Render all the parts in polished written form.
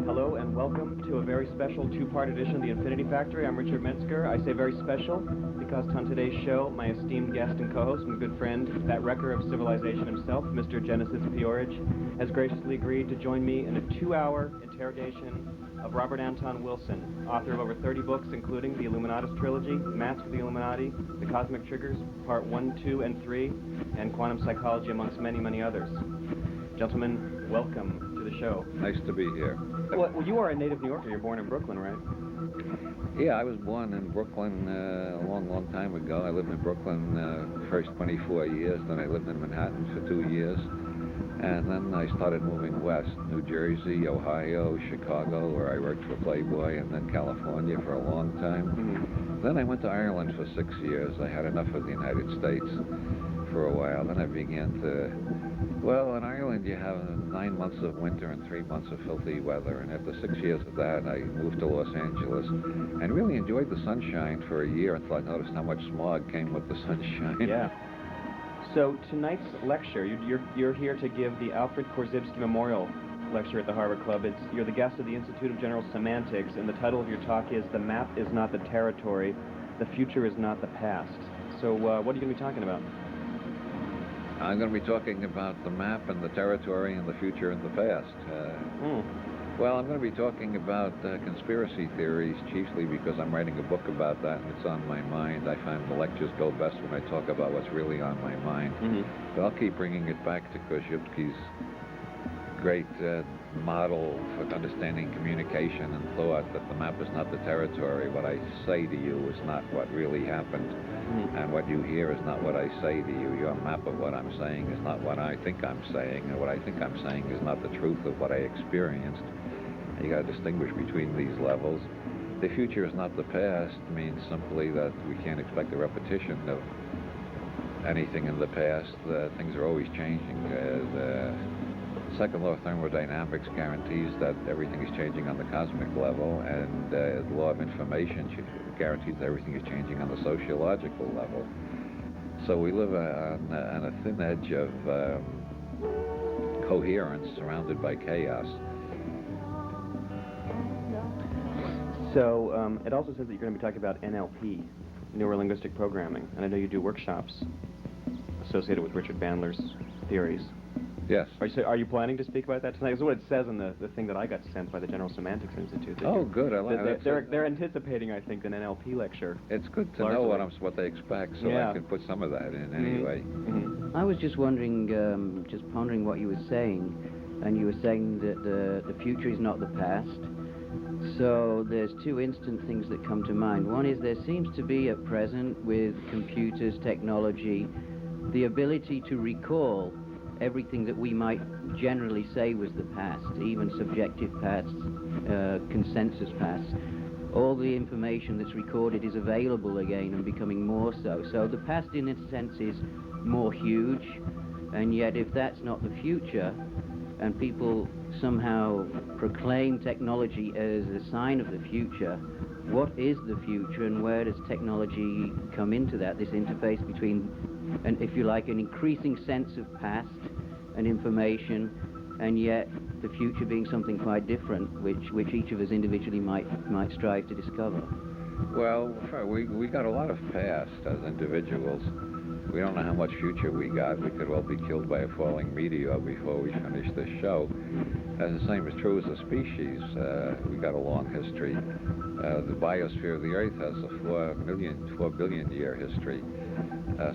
Hello and welcome to a very special two-part edition of The Infinity Factory. I'm Richard Metzger. I say very special because on today's show, my esteemed guest and co-host and good friend, that wrecker of civilization himself, Mr. Genesis Peorage, has graciously agreed to join me in a 2-hour interrogation of Robert Anton Wilson, author of over 30 books, including the Illuminatus trilogy, Mask of the Illuminati, The Cosmic Triggers, Part 1, 2, and 3, and Quantum Psychology, amongst many, many others. Gentlemen, welcome to the show. Nice to be here. Well, you are a native New Yorker. You're born in Brooklyn, right? Yeah, I was born in Brooklyn a long time ago. I lived in Brooklyn first 24 years, then I lived in Manhattan for 2 years, and then I started moving west, New Jersey, Ohio, Chicago, where I worked for Playboy, and then California for a long time. Mm-hmm. Then I went to Ireland for 6 years. I had enough of the United States for a while. Then I began to... Well, in Ireland you have 9 months of winter and 3 months of filthy weather, and after 6 years of that I moved to Los Angeles and really enjoyed the sunshine for a year until I noticed how much smog came with the sunshine. Yeah. So tonight's lecture, you're here to give the Alfred Korzybski Memorial Lecture at the Harvard Club. You're the guest of the Institute of General Semantics, and the title of your talk is "The Map is Not the Territory, the Future is Not the Past." So what are you going to be talking about? I'm going to be talking about the map and the territory and the future and the past. Well, I'm going to be talking about conspiracy theories, chiefly because I'm writing a book about that and it's on my mind. I find the lectures go best when I talk about what's really on my mind. Mm-hmm. But I'll keep bringing it back to Korzybski's great model for understanding communication and thought, that the map is not the territory. What I say to you is not what really happened. Mm-hmm. And what you hear is not what I say to you. Your map of what I'm saying is not what I think I'm saying, and what I think I'm saying is not the truth of what I experienced. You got to distinguish between these levels. The future is not the past means simply that we can't expect a repetition of anything in the past. Things are always changing. The second law of thermodynamics guarantees that everything is changing on the cosmic level, and the law of information guarantees that everything is changing on the sociological level. So we live on a thin edge of coherence surrounded by chaos. So it also says that you're going to be talking about NLP, Neuro-Linguistic Programming, and I know you do workshops associated with Richard Bandler's theories. Yes. Are you planning to speak about that tonight? This is what it says in the thing that I got sent by the General Semantics Institute. Oh, good. I like that. They're anticipating, I think, an NLP lecture. It's good to know what they expect, so I can put some of that in anyway. Mm-hmm. I was just wondering, just pondering what you were saying, and you were saying that the future is not the past. So there's two instant things that come to mind. One is there seems to be at present with computers, technology, the ability to recall everything that we might generally say was the past, even subjective past, consensus past. All the information that's recorded is available again and becoming more so. So the past in a sense is more huge, and yet if that's not the future, and people somehow proclaim technology as a sign of the future, what is the future and where does technology come into that, this interface between, and if you like, an increasing sense of past and information, and yet the future being something quite different, which each of us individually might strive to discover? Well, we got a lot of past as individuals. We don't know how much future we got. We could well be killed by a falling meteor before we finish this show. And the same is true as a species. We got a long history. The biosphere of the Earth has a 4 billion year history.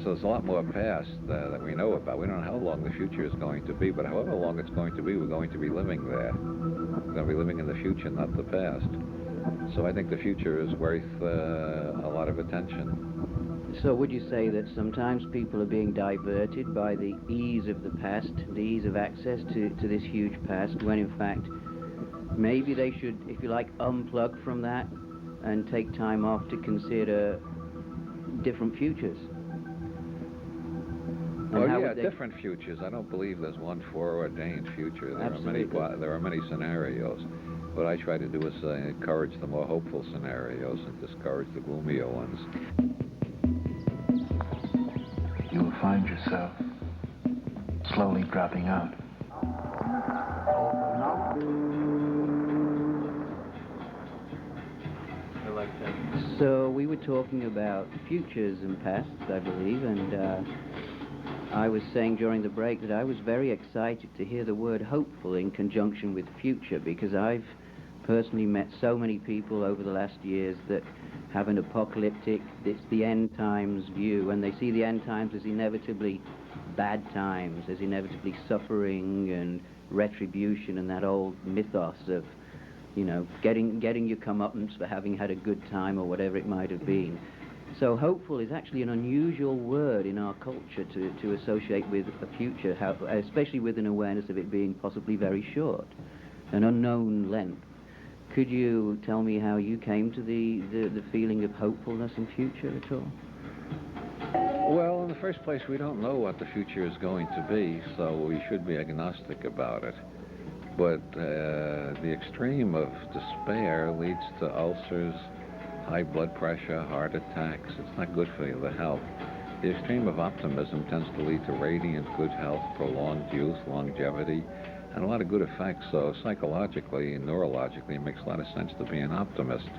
So there's a lot more past that we know about. We don't know how long the future is going to be, but however long it's going to be, we're going to be living there. We're going to be living in the future, not the past. So I think the future is worth a lot of attention. So would you say that sometimes people are being diverted by the ease of the past, the ease of access to this huge past, when in fact maybe they should, if you like, unplug from that and take time off to consider different futures? Well, yeah, different futures. I don't believe there's one foreordained future. There are many scenarios. What I try to do is encourage the more hopeful scenarios and discourage the gloomier ones. You will find yourself slowly dropping out. I like that. So we were talking about futures and pasts, I believe, and I was saying during the break that I was very excited to hear the word hopeful in conjunction with future, because I've personally met so many people over the last years that have an apocalyptic, it's the end times view, and they see the end times as inevitably bad times, as inevitably suffering and retribution and that old mythos of, you know, getting your comeuppance for having had a good time or whatever it might have been. So hopeful is actually an unusual word in our culture to associate with a future, especially with an awareness of it being possibly very short, an unknown length. Could you tell me how you came to the feeling of hopefulness in future at all? Well, in the first place, we don't know what the future is going to be, so we should be agnostic about it. But the extreme of despair leads to ulcers, high blood pressure, heart attacks. It's not good for the health. The extreme of optimism tends to lead to radiant good health, prolonged youth, longevity, and a lot of good effects. So psychologically and neurologically, it makes a lot of sense to be an optimist.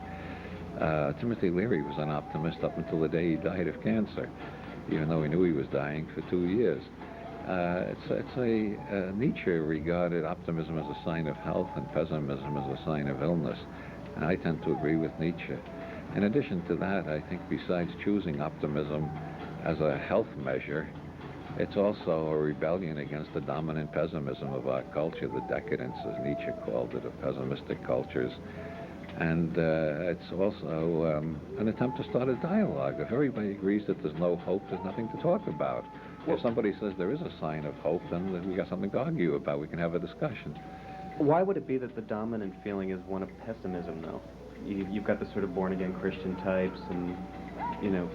Timothy Leary was an optimist up until the day he died of cancer, even though he knew he was dying for 2 years. Nietzsche regarded optimism as a sign of health and pessimism as a sign of illness, and I tend to agree with Nietzsche. In addition to that, I think besides choosing optimism as a health measure, it's also a rebellion against the dominant pessimism of our culture, the decadence, as Nietzsche called it, of pessimistic cultures. And it's also an attempt to start a dialogue. If everybody agrees that there's no hope, there's nothing to talk about. If somebody says there is a sign of hope, then we got something to argue about. We can have a discussion. Why would it be that the dominant feeling is one of pessimism, though? You've got the sort of born-again Christian types, and, you know,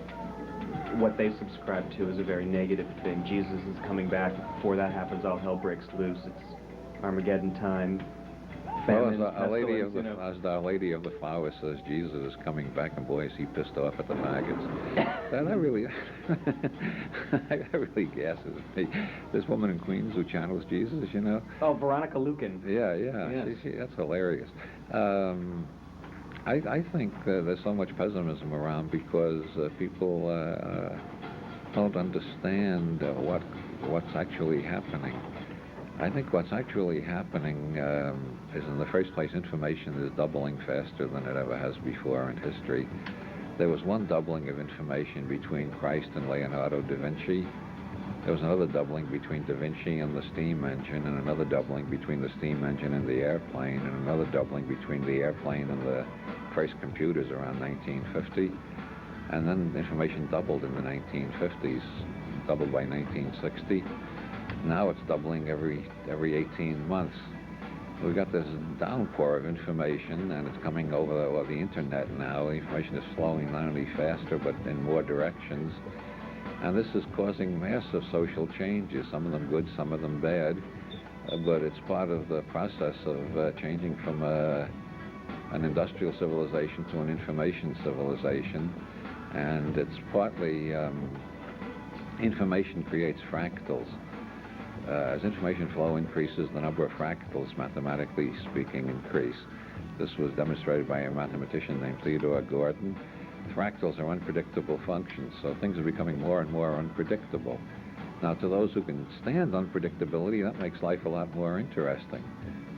what they subscribe to is a very negative thing. Jesus is coming back. Before that happens, all hell breaks loose. It's Armageddon time. Well, as Our Lady of the Flower says, Jesus is coming back, and boy, is he pissed off at the maggots. that really gasses me. This woman in Queens who channels Jesus, you know? Oh, Veronica Lucan. Yeah. Yes. That's hilarious. I think there's so much pessimism around because people don't understand what's actually happening. I think what's actually happening is, in the first place, information is doubling faster than it ever has before in history. There was one doubling of information between Christ and Leonardo da Vinci. There was another doubling between da Vinci and the steam engine, and another doubling between the steam engine and the airplane, and another doubling between the airplane and the first computers around 1950. And then information doubled in the 1950s, doubled by 1960. Now it's doubling every 18 months. We've got this downpour of information, and it's coming over the internet now. The information is flowing not only faster, but in more directions. And this is causing massive social changes, some of them good, some of them bad. But it's part of the process of changing from an industrial civilization to an information civilization. And it's partly information creates fractals. As information flow increases, the number of fractals, mathematically speaking, increase. This was demonstrated by a mathematician named Theodore Gordon. Fractals are unpredictable functions, so things are becoming more and more unpredictable. Now, to those who can stand unpredictability, that makes life a lot more interesting.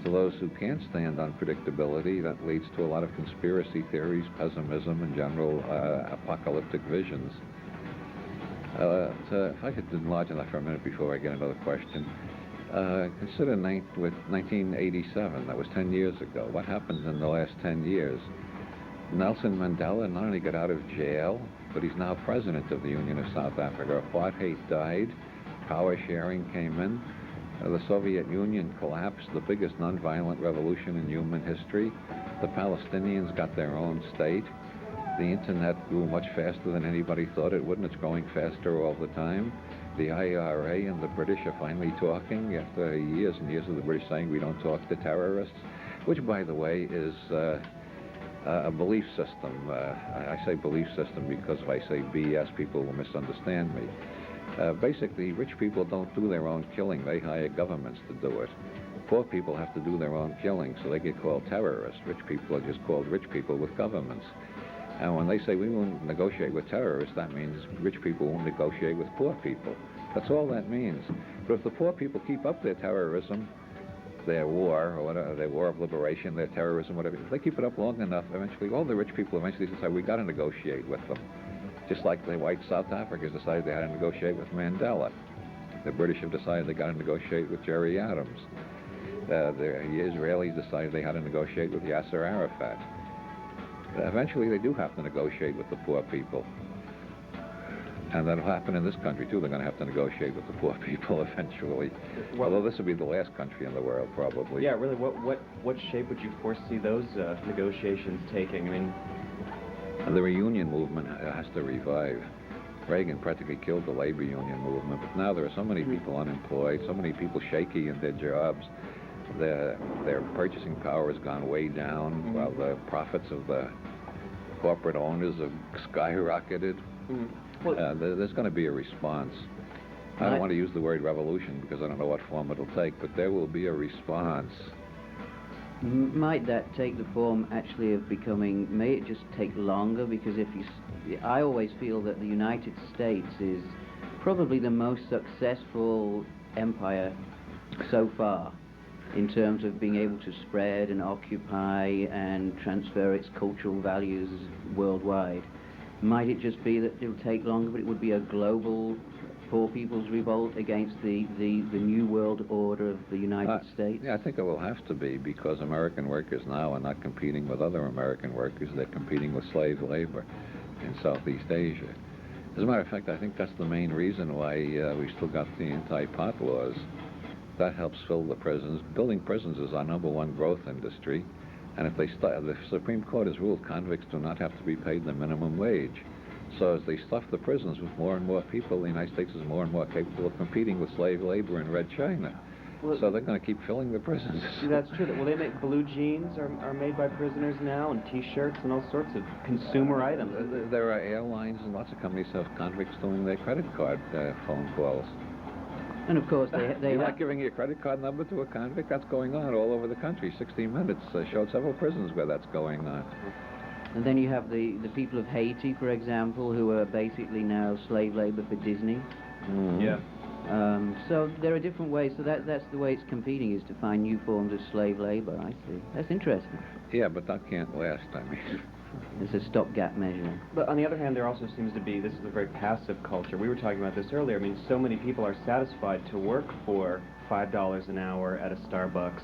To those who can't stand unpredictability, that leads to a lot of conspiracy theories, pessimism, and general apocalyptic visions. If I could enlarge on that for a minute before I get another question. Consider with 1987, that was 10 years ago. What happened in the last 10 years? Nelson Mandela not only got out of jail, but he's now president of the Union of South Africa. Apartheid died, power sharing came in, the Soviet Union collapsed, the biggest nonviolent revolution in human history. The Palestinians got their own state. The internet grew much faster than anybody thought it would, and it's growing faster all the time. The IRA and the British are finally talking after years and years of the British saying we don't talk to terrorists, which, by the way, is a belief system. I say belief system because if I say BS, people will misunderstand me. Basically, rich people don't do their own killing. They hire governments to do it. Poor people have to do their own killing, so they get called terrorists. Rich people are just called rich people with governments. And when they say we won't negotiate with terrorists, that means rich people won't negotiate with poor people. That's all that means. But if the poor people keep up their terrorism, their war, or whatever, their war of liberation, their terrorism, whatever, if they keep it up long enough, eventually all the rich people eventually decide we got to negotiate with them. Just like the white South Africans decided they had to negotiate with Mandela. The British have decided they got to negotiate with Jerry Adams. The Israelis decided they had to negotiate with Yasser Arafat. Eventually they do have to negotiate with the poor people. And that'll happen in this country too. They're going to have to negotiate with the poor people eventually. Well, although this will be the last country in the world, probably. Yeah, really, what shape would you foresee those negotiations taking? I mean, the reunion movement has to revive. Reagan practically killed the labor union movement, but now there are so many people unemployed, so many people shaky in their jobs. Their purchasing power has gone way down, while the profits of the corporate owners have skyrocketed. Well, there's going to be a response. I don't want to use the word revolution because I don't know what form it'll take, but there will be a response. Might that take the form actually of becoming, may it just take longer? Because I always feel that the United States is probably the most successful empire so far in terms of being able to spread and occupy and transfer its cultural values worldwide. Might it just be that it'll take longer, but it would be a global poor people's revolt against the new world order of the United States? Yeah, I think it will have to be, because American workers now are not competing with other American workers. They're competing with slave labor in Southeast Asia. As a matter of fact, I think that's the main reason why we still got the anti-pot laws. That helps fill the prisons. Building prisons is our #1 growth industry. And if the Supreme Court has ruled convicts do not have to be paid the minimum wage. So as they stuff the prisons with more and more people, the United States is more and more capable of competing with slave labor in Red China. Well, so they're going to keep filling the prisons. That's true. Well, they make blue jeans are made by prisoners now, and T-shirts and all sorts of consumer items. There are airlines and lots of companies have convicts doing their credit card phone calls. And of course, they You're not giving your credit card number to a convict? That's going on all over the country. 60 Minutes showed several prisons where that's going on. And then you have the people of Haiti, for example, who are basically now slave labor for Disney. Mm-hmm. Yeah. So there are different ways. So that's the way it's competing, is to find new forms of slave labor. I see. That's interesting. Yeah, but that can't last. I mean, it's a stopgap measure. But on the other hand, there also seems to be, this is a very passive culture. We were talking about this earlier. I mean, so many people are satisfied to work for $5 an hour at a Starbucks,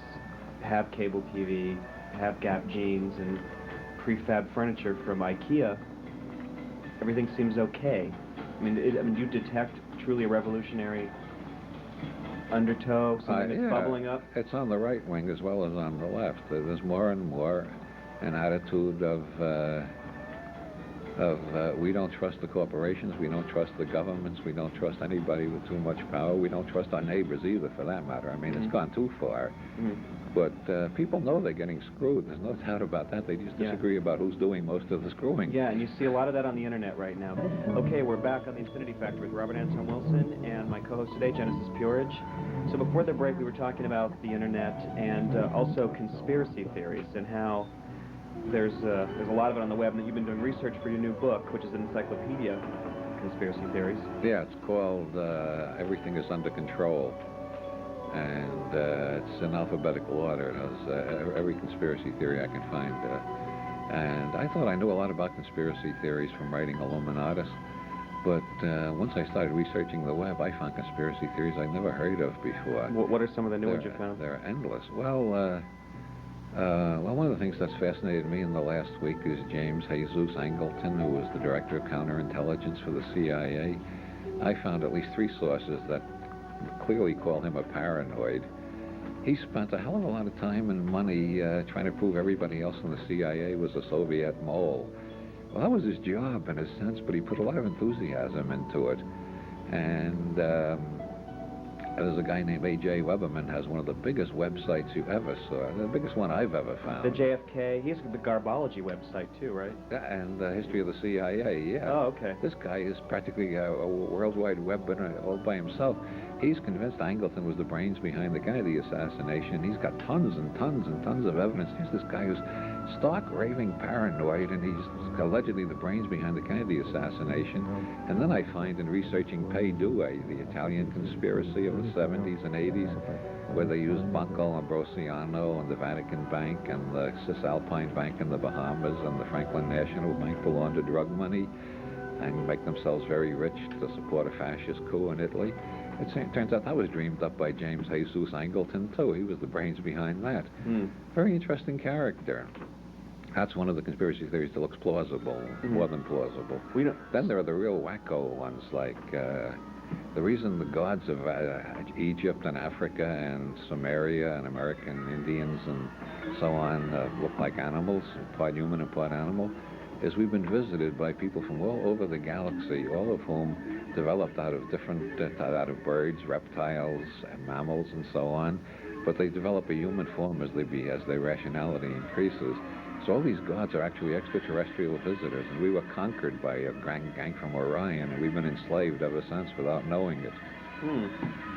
have cable TV, have Gap jeans, and prefab furniture from IKEA. Everything seems okay. I mean, do you detect truly a revolutionary undertow, something that's bubbling up? It's on the right wing as well as on the left. There's more and more an attitude of we don't trust the corporations, we don't trust the governments, we don't trust anybody with too much power, we don't trust our neighbors either, for that matter. I mean, it's gone too far. But people know they're getting screwed. There's no doubt about that. They just disagree about who's doing most of the screwing. Yeah, and you see a lot of that on the internet right now. Okay, we're back on the Infinity Factor with Robert Anton Wilson and my co-host today, Genesis Purage. So before the break, we were talking about the internet and also conspiracy theories and how there's a lot of it on the web, and that you've been doing research for your new book, which is an encyclopedia of conspiracy theories. Yeah, it's called Everything is Under Control. And it's in alphabetical order. It has every conspiracy theory I can find. And I thought I knew a lot about conspiracy theories from writing Illuminatus. But once I started researching the web, I found conspiracy theories I'd never heard of before. What are some of the new ones you found? They're endless. Well, one of the things that's fascinated me in the last week is James Jesus Angleton, who was the director of counterintelligence for the CIA. I found at least 3 sources that clearly call him a paranoid. He spent a hell of a lot of time and money trying to prove everybody else in the CIA was a Soviet mole. Well, that was his job in a sense, but he put a lot of enthusiasm into it. And There's a guy named A.J. Weberman has one of the biggest websites you ever saw, the biggest one I've ever found. The JFK, he has the Garbology website too, right? Yeah, and the history of the CIA, yeah. Oh, okay. This guy is practically a worldwide web all by himself. He's convinced Angleton was the brains behind the Kennedy assassination. He's got tons and tons and tons of evidence. Here's this guy who's stark raving paranoid, and he's allegedly the brains behind the Kennedy assassination. And then I find in researching Pay Due, the Italian conspiracy of the 70s and 80s, where they used Banco Ambrosiano and the Vatican Bank and the Cisalpine Bank in the Bahamas and the Franklin National Bank to launder drug money and make themselves very rich to support a fascist coup in Italy. It turns out that was dreamed up by James Jesus Angleton, too. He was the brains behind that. Very interesting character. That's one of the conspiracy theories that looks plausible, more than plausible. Then there are the real wacko ones, like the reason the gods of Egypt and Africa and Sumeria and American Indians and so on look like animals, part human and part animal, is we've been visited by people from all over the galaxy, all of whom developed out of birds, reptiles, and mammals, and so on. But they develop a human form as their rationality increases. So all these gods are actually extraterrestrial visitors, and we were conquered by a gang from Orion, and we've been enslaved ever since without knowing it.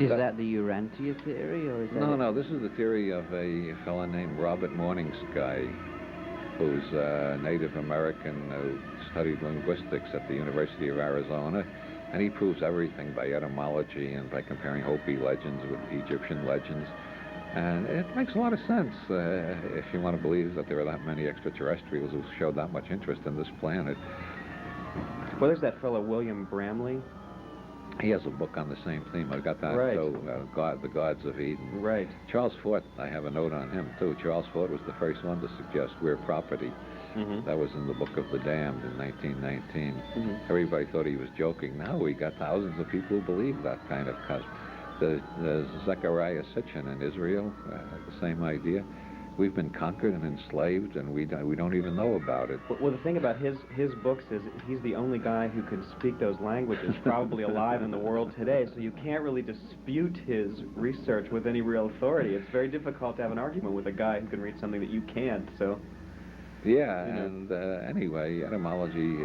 Is that the Urantia theory, or is that... No, this is the theory of a fellow named Robert Morningsky, who's a Native American who studied linguistics at the University of Arizona, and he proves everything by etymology and by comparing Hopi legends with Egyptian legends. And it makes a lot of sense if you want to believe that there are that many extraterrestrials who showed that much interest in this planet. Well, there's that fellow William Bramley. He has a book on the same theme. I've got that, right. too, The Gods of Eden. Right. Charles Fort, I have a note on him, too. Charles Fort was the first one to suggest we're property. That was in the Book of the Damned in 1919. Everybody thought he was joking. Now we got thousands of people who believe that kind of cusp. There's Zechariah Sitchin in Israel, the same idea. We've been conquered and enslaved, and we don't even know about it. Well, the thing about his books is he's the only guy who can speak those languages, probably alive in the world today, so you can't really dispute his research with any real authority. It's very difficult to have an argument with a guy who can read something that you can't, so... Yeah, and anyway, etymology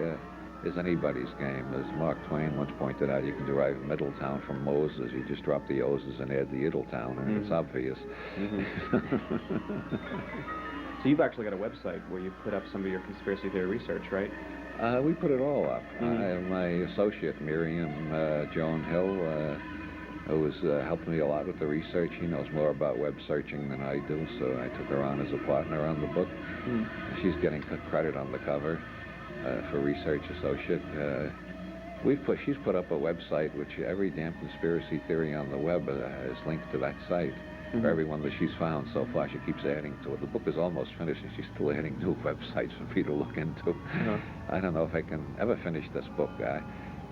is anybody's game. As Mark Twain once pointed out, you can derive Middletown from Moses. You just drop the O's and add the Iddletown, and it's obvious. So you've actually got a website where you put up some of your conspiracy theory research, right? We put it all up. My associate, Miriam Joan Hill, who has helped me a lot with the research. She knows more about web searching than I do, so I took her on as a partner on the book. She's getting credit on the cover for research associate. She's put up a website which every damn conspiracy theory on the web is linked to that site. For every one that she's found so far, she keeps adding to it. The book is almost finished, and she's still adding new websites for me to look into. I don't know if I can ever finish this book.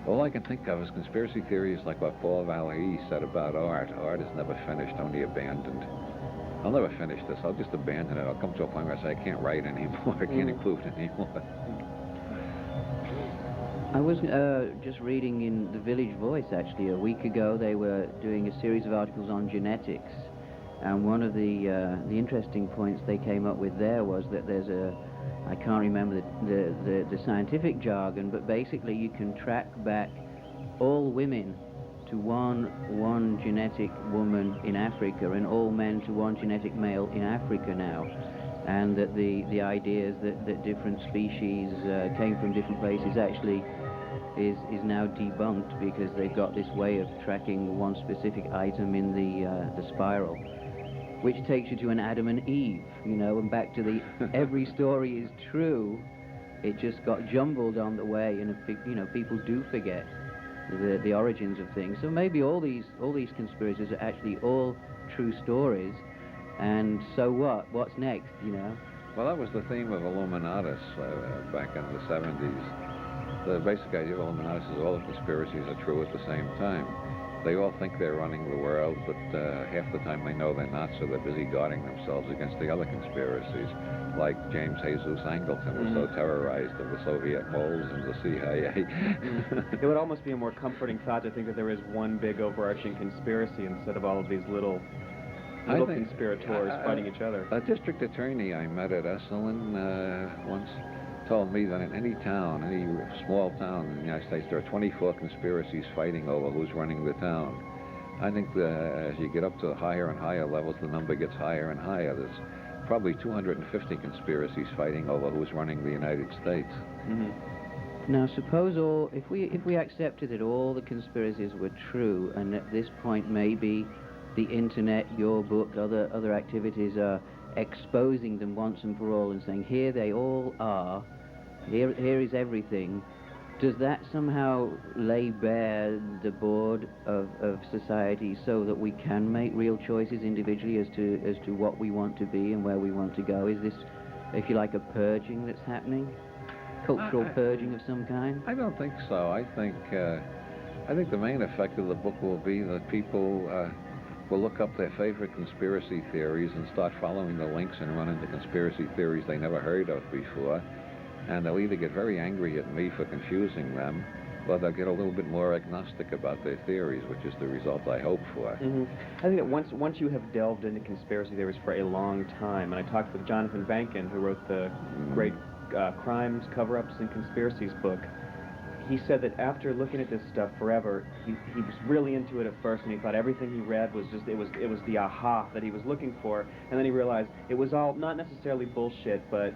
All I can think of is conspiracy theories like what Paul Valéry said about art. Art is never finished, only abandoned. I'll never finish this. I'll just abandon it. I'll come to a point where I say I can't write anymore. I can't include anymore. I was just reading in the Village Voice, actually, a week ago. They were doing a series of articles on genetics. And one of the interesting points they came up with there was that there's I can't remember the scientific jargon, but basically you can track back all women to one genetic woman in Africa and all men to one genetic male in Africa now. And that the idea is that different species came from different places actually is now debunked, because they've got this way of tracking one specific item in the spiral, which takes you to an Adam and Eve, and back to the every story is true. It just got jumbled on the way, and people do forget the origins of things. So maybe all these conspiracies are actually all true stories. And so what? What's next? Well, that was the theme of Illuminatus back in the 70s. The basic idea of Illuminatus is all the conspiracies are true at the same time. They all think they're running the world, but half the time they know they're not, so they're busy guarding themselves against the other conspiracies, like James Jesus Angleton was so terrorized of the Soviet moles and the CIA. It would almost be a more comforting thought to think that there is one big overarching conspiracy instead of all of these little conspirators fighting each other. A district attorney I met at Esalen once told me that in any town, any small town in the United States, there are 24 conspiracies fighting over who's running the town. I think as you get up to higher and higher levels, the number gets higher and higher. There's probably 250 conspiracies fighting over who's running the United States. Now, suppose if we accepted that all the conspiracies were true, and at this point maybe the internet, your book, other activities are exposing them once and for all and saying, here they all are, here is everything, does that somehow lay bare the board of society so that we can make real choices individually as to what we want to be and where we want to go? Is this, if you like, a purging that's happening? Cultural purging of some kind? I don't think so. I think the main effect of the book will be that people will look up their favorite conspiracy theories and start following the links and run into conspiracy theories they never heard of before. And they'll either get very angry at me for confusing them, or they'll get a little bit more agnostic about their theories, which is the result I hope for. I think that once you have delved into conspiracy theories for a long time, and I talked with Jonathan Bankin, who wrote the great Crimes, Cover-Ups, and Conspiracies book, he said that after looking at this stuff forever, he was really into it at first, and he thought everything he read was just, it was the aha that he was looking for, and then he realized it was all not necessarily bullshit, but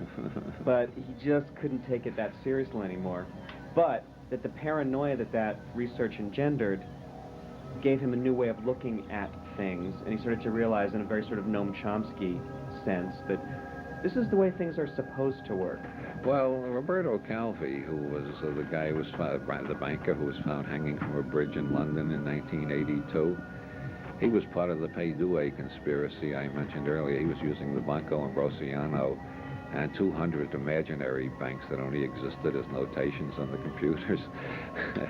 he just couldn't take it that seriously anymore. But that the paranoia that research engendered gave him a new way of looking at things, and he started to realize in a very sort of Noam Chomsky sense that this is the way things are supposed to work. Well, Roberto Calvi, who was the guy who was the banker who was found hanging from a bridge in London in 1982, he was part of the Pay Due conspiracy I mentioned earlier. He was using the Banco Ambrosiano and 200 imaginary banks that only existed as notations on the computers,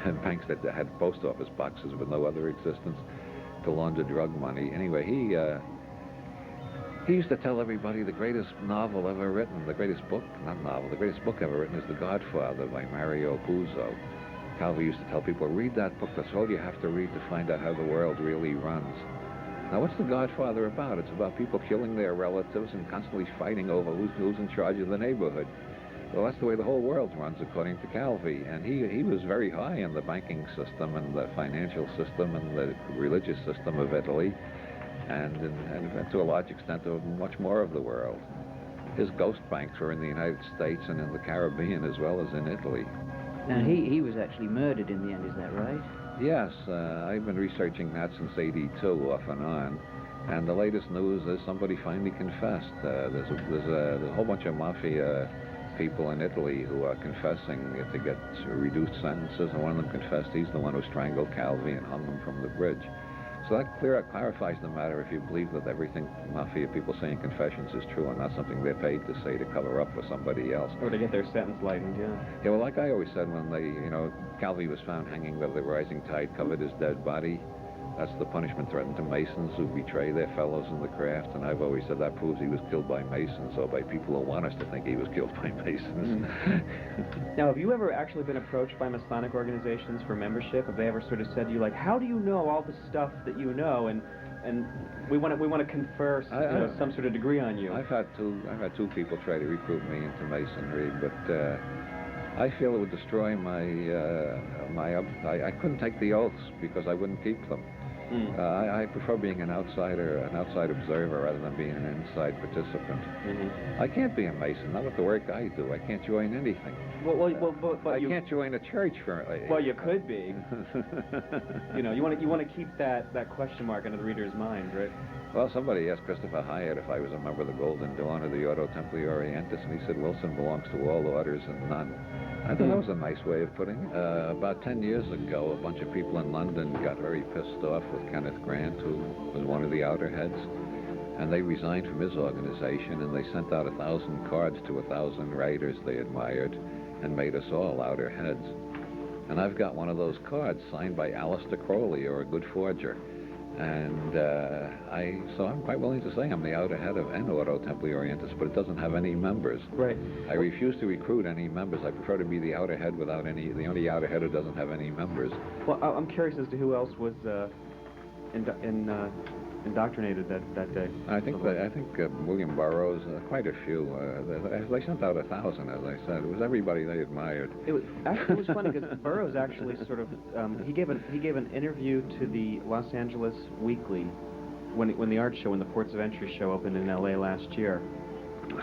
and banks that had post office boxes with no other existence to launder drug money. Anyway, he used to tell everybody the greatest novel ever written, the greatest book ever written is The Godfather by Mario Puzo. Calvi used to tell people, read that book, that's all you have to read to find out how the world really runs. Now, what's The Godfather about? It's about people killing their relatives and constantly fighting over who's in charge of the neighborhood. Well, that's the way the whole world runs, according to Calvi. And he was very high in the banking system and the financial system and the religious system of Italy. And to a large extent of much more of the world. His ghost banks were in the United States and in the Caribbean as well as in Italy. Now, he was actually murdered in the end, is that right? Yes, I've been researching that since '82, off and on. And the latest news is somebody finally confessed. There's a whole bunch of mafia people in Italy who are confessing to get reduced sentences, and one of them confessed he's the one who strangled Calvi and hung him from the bridge. So that clarifies the matter if you believe that everything mafia people say in confessions is true and not something they're paid to say to cover up for somebody else. Or to get their sentence lightened, yeah. Yeah, well, like I always said when Calvi was found hanging by the rising tide, covered his dead body. That's the punishment threatened to Masons who betray their fellows in the craft, and I've always said that proves he was killed by Masons, or by people who want us to think he was killed by Masons. Now, have you ever actually been approached by Masonic organizations for membership? Have they ever sort of said to you, like, how do you know all the stuff that you know, and we want to confer some sort of degree on you? I've had two people try to recruit me into Masonry, but I feel it would destroy I couldn't take the oaths because I wouldn't keep them. I prefer being an outside observer rather than being an inside participant. I can't be a Mason, not with the work I do. I can't join anything. But I can't join a church for. Well, you could be. You want to keep that question mark under the reader's mind, right? Well, somebody asked Christopher Hyatt if I was a member of the Golden Dawn or the Ordo Templi Orientis, and he said Wilson belongs to all orders and none. I thought that was a nice way of putting it. About 10 years ago, a bunch of people in London got very pissed off with Kenneth Grant, who was one of the outer heads, and they resigned from his organization, and they sent out 1,000 cards to 1,000 writers they admired and made us all outer heads. And I've got one of those cards signed by Aleister Crowley, or a good forger. And so I'm quite willing to say I'm the outer head of an Ordo Templi Orientis, but it doesn't have any members. Right. I refuse to recruit any members. I prefer to be the outer head without any, the only outer head who doesn't have any members. Well, I'm curious as to who else was indoctrinated that day. I think William Burroughs, quite a few. They sent out 1,000, as I said. It was everybody they admired. It was funny because Burroughs actually sort of he gave an interview to the Los Angeles Weekly when the art show, when the Ports of Entry show opened in L.A. last year,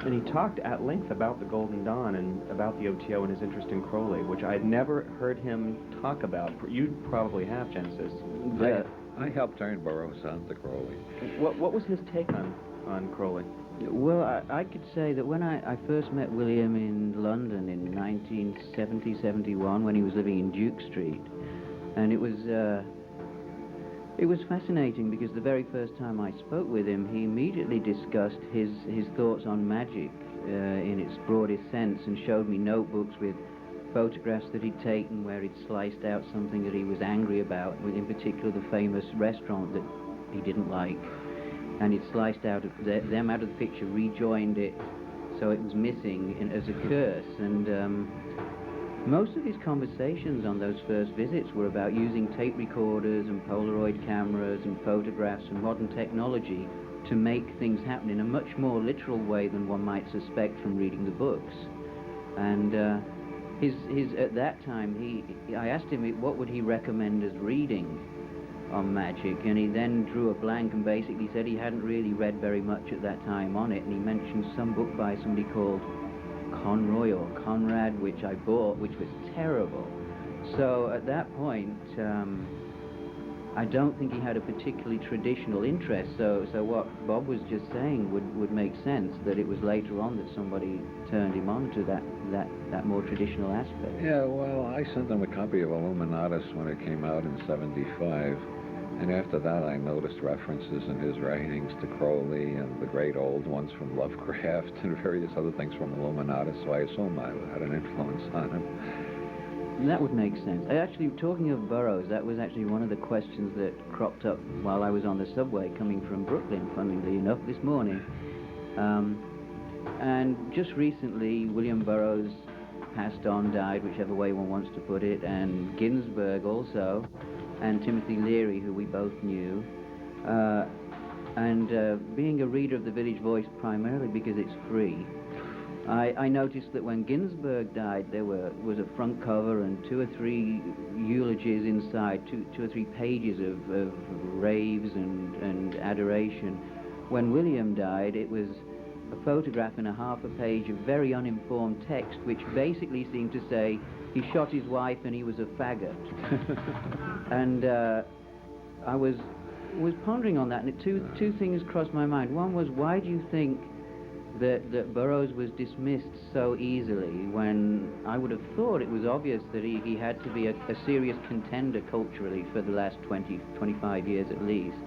and he talked at length about the Golden Dawn and about the OTO and his interest in Crowley, which I had never heard him talk about. You probably have, Genesis. Yeah. I helped turn Burroughs on to Crowley. What was his take on Crowley? Well, I could say that when I first met William in London in 1970-71, when he was living in Duke Street, and it was fascinating because the very first time I spoke with him, he immediately discussed his thoughts on magic in its broadest sense, and showed me notebooks with photographs that he'd taken where he'd sliced out something that he was angry about, in particular the famous restaurant that he didn't like, and he'd sliced out them out of the picture, rejoined it so it was missing as a curse. And most of his conversations on those first visits were about using tape recorders and Polaroid cameras and photographs and modern technology to make things happen in a much more literal way than one might suspect from reading the books. And at that time, I asked him what would he recommend as reading on magic, and he then drew a blank and basically said he hadn't really read very much at that time on it, and he mentioned some book by somebody called Conroy or Conrad, which I bought, which was terrible. So at that point, I don't think he had a particularly traditional interest, so what Bob was just saying would make sense, that it was later on that somebody turned him on to that more traditional aspect. Yeah, well, I sent him a copy of Illuminatus when it came out in '75, and after that I noticed references in his writings to Crowley and the great old ones from Lovecraft and various other things from Illuminatus, so I assume I had an influence on him. That would make sense. Actually, talking of Burroughs, that was actually one of the questions that cropped up while I was on the subway coming from Brooklyn, funnily enough, this morning. And just recently, William Burroughs passed on, died, whichever way one wants to put it, and Ginsberg also, and Timothy Leary, who we both knew. Being a reader of the Village Voice primarily because it's free, I noticed that when Ginsberg died, there was a front cover and 2 or 3 eulogies inside, two or three pages of raves and adoration. When William died, it was a photograph and a half a page of very uninformed text, which basically seemed to say he shot his wife and he was a faggot. And I was pondering on that, and two things crossed my mind. One was, why do you think that Burroughs was dismissed so easily, when I would have thought it was obvious that he had to be a serious contender culturally for the last 25 years at least?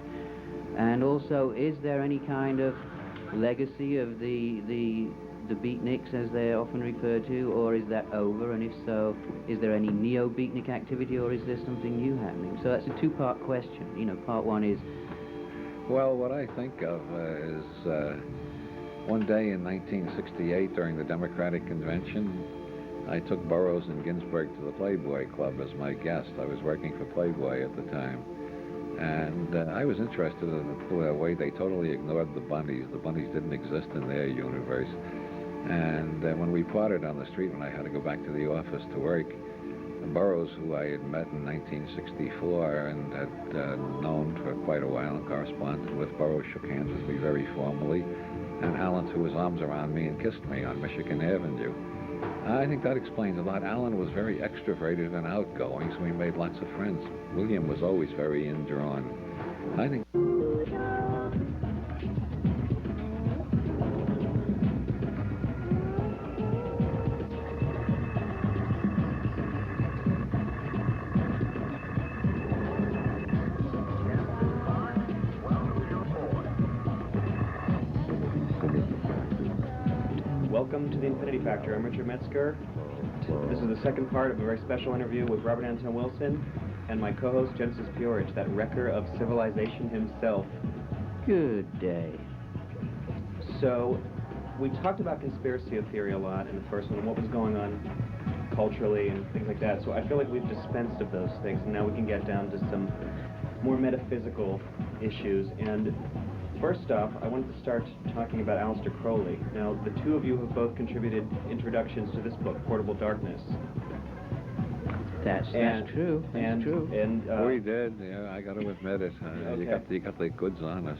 And also, is there any kind of legacy of the beatniks, as they're often referred to, or is that over? And if so, is there any neo-beatnik activity, or is there something new happening? So that's a 2-part question. You know, part one is... Well, what I think of is... one day in 1968, during the Democratic Convention, I took Burroughs and Ginsberg to the Playboy Club as my guest. I was working for Playboy at the time. And I was interested in the way they totally ignored the bunnies. The bunnies didn't exist in their universe. And when we parted on the street, when I had to go back to the office to work, Burroughs, who I had met in 1964 and had known for quite a while and corresponded with, Burroughs shook hands with me very formally. And Alan threw his arms around me and kissed me on Michigan Avenue. I think that explains a lot. Alan was very extroverted and outgoing, so he made lots of friends. William was always very indrawn. I think... Welcome to the Infinity Factor. I'm Richard Metzger. This is the second part of a very special interview with Robert Anton Wilson and my co-host Genesis Peorage, that wrecker of civilization himself. Good day. So, we talked about conspiracy theory a lot in the first one, and what was going on culturally and things like that. So I feel like we've dispensed of those things, and now we can get down to some more metaphysical issues. And first off, I wanted to start talking about Aleister Crowley. Now, the two of you have both contributed introductions to this book, Portable Darkness. That's true. That's true. And We did. Yeah, I got to admit it. Okay. You got the goods on us.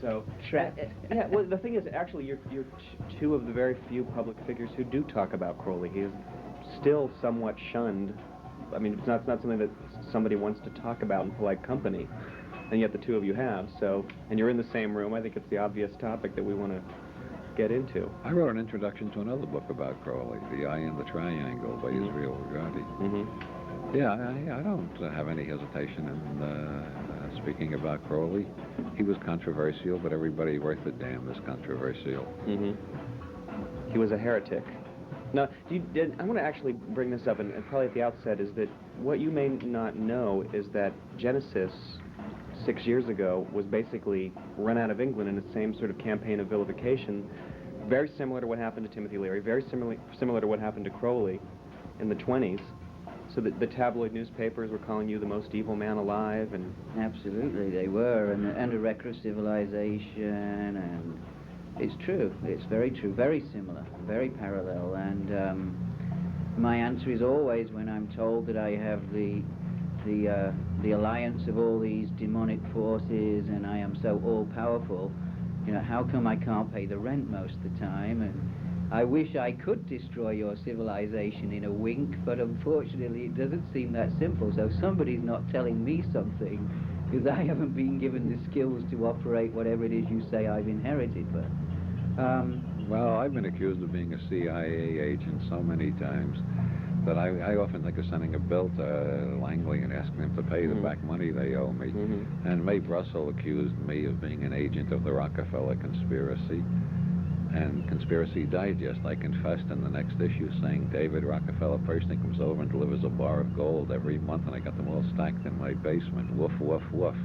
So, Trapped. yeah. Well, the thing is, actually, you're two of the very few public figures who do talk about Crowley. He is still somewhat shunned. I mean, it's not something that somebody wants to talk about in polite company, and yet the two of you have. So, and you're in the same room. I think it's the obvious topic that we want to get into. I wrote an introduction to another book about Crowley, The Eye in the Triangle by Israel Regardie. Mm-hmm. Yeah, I don't have any hesitation in speaking about Crowley. He was controversial, but everybody worth a damn is controversial. Mm-hmm. He was a heretic. Now, I want to actually bring this up, and probably at the outset, is that what you may not know is that Genesis 6 years ago was basically run out of England in the same sort of campaign of vilification, very similar to what happened to Timothy Leary, very similar to what happened to Crowley in the 20s. So the tabloid newspapers were calling you the most evil man alive, and Absolutely, they were, and a wrecker of civilization, and it's true. It's very true, very similar, very parallel. And my answer is always, when I'm told that I have the alliance of all these demonic forces and I am so all-powerful, you know, how come I can't pay the rent most of the time? And I wish I could destroy your civilization in a wink, but unfortunately it doesn't seem that simple. So somebody's not telling me something, because I haven't been given the skills to operate whatever it is you say I've inherited. But Well, I've been accused of being a CIA agent so many times that I often think of sending a bill to Langley and asking them to pay the back money they owe me. Mm-hmm. And Mae Brussel accused me of being an agent of the Rockefeller conspiracy. And Conspiracy Digest, I confessed in the next issue, saying David Rockefeller personally comes over and delivers a bar of gold every month, and I got them all stacked in my basement. Woof, woof, woof.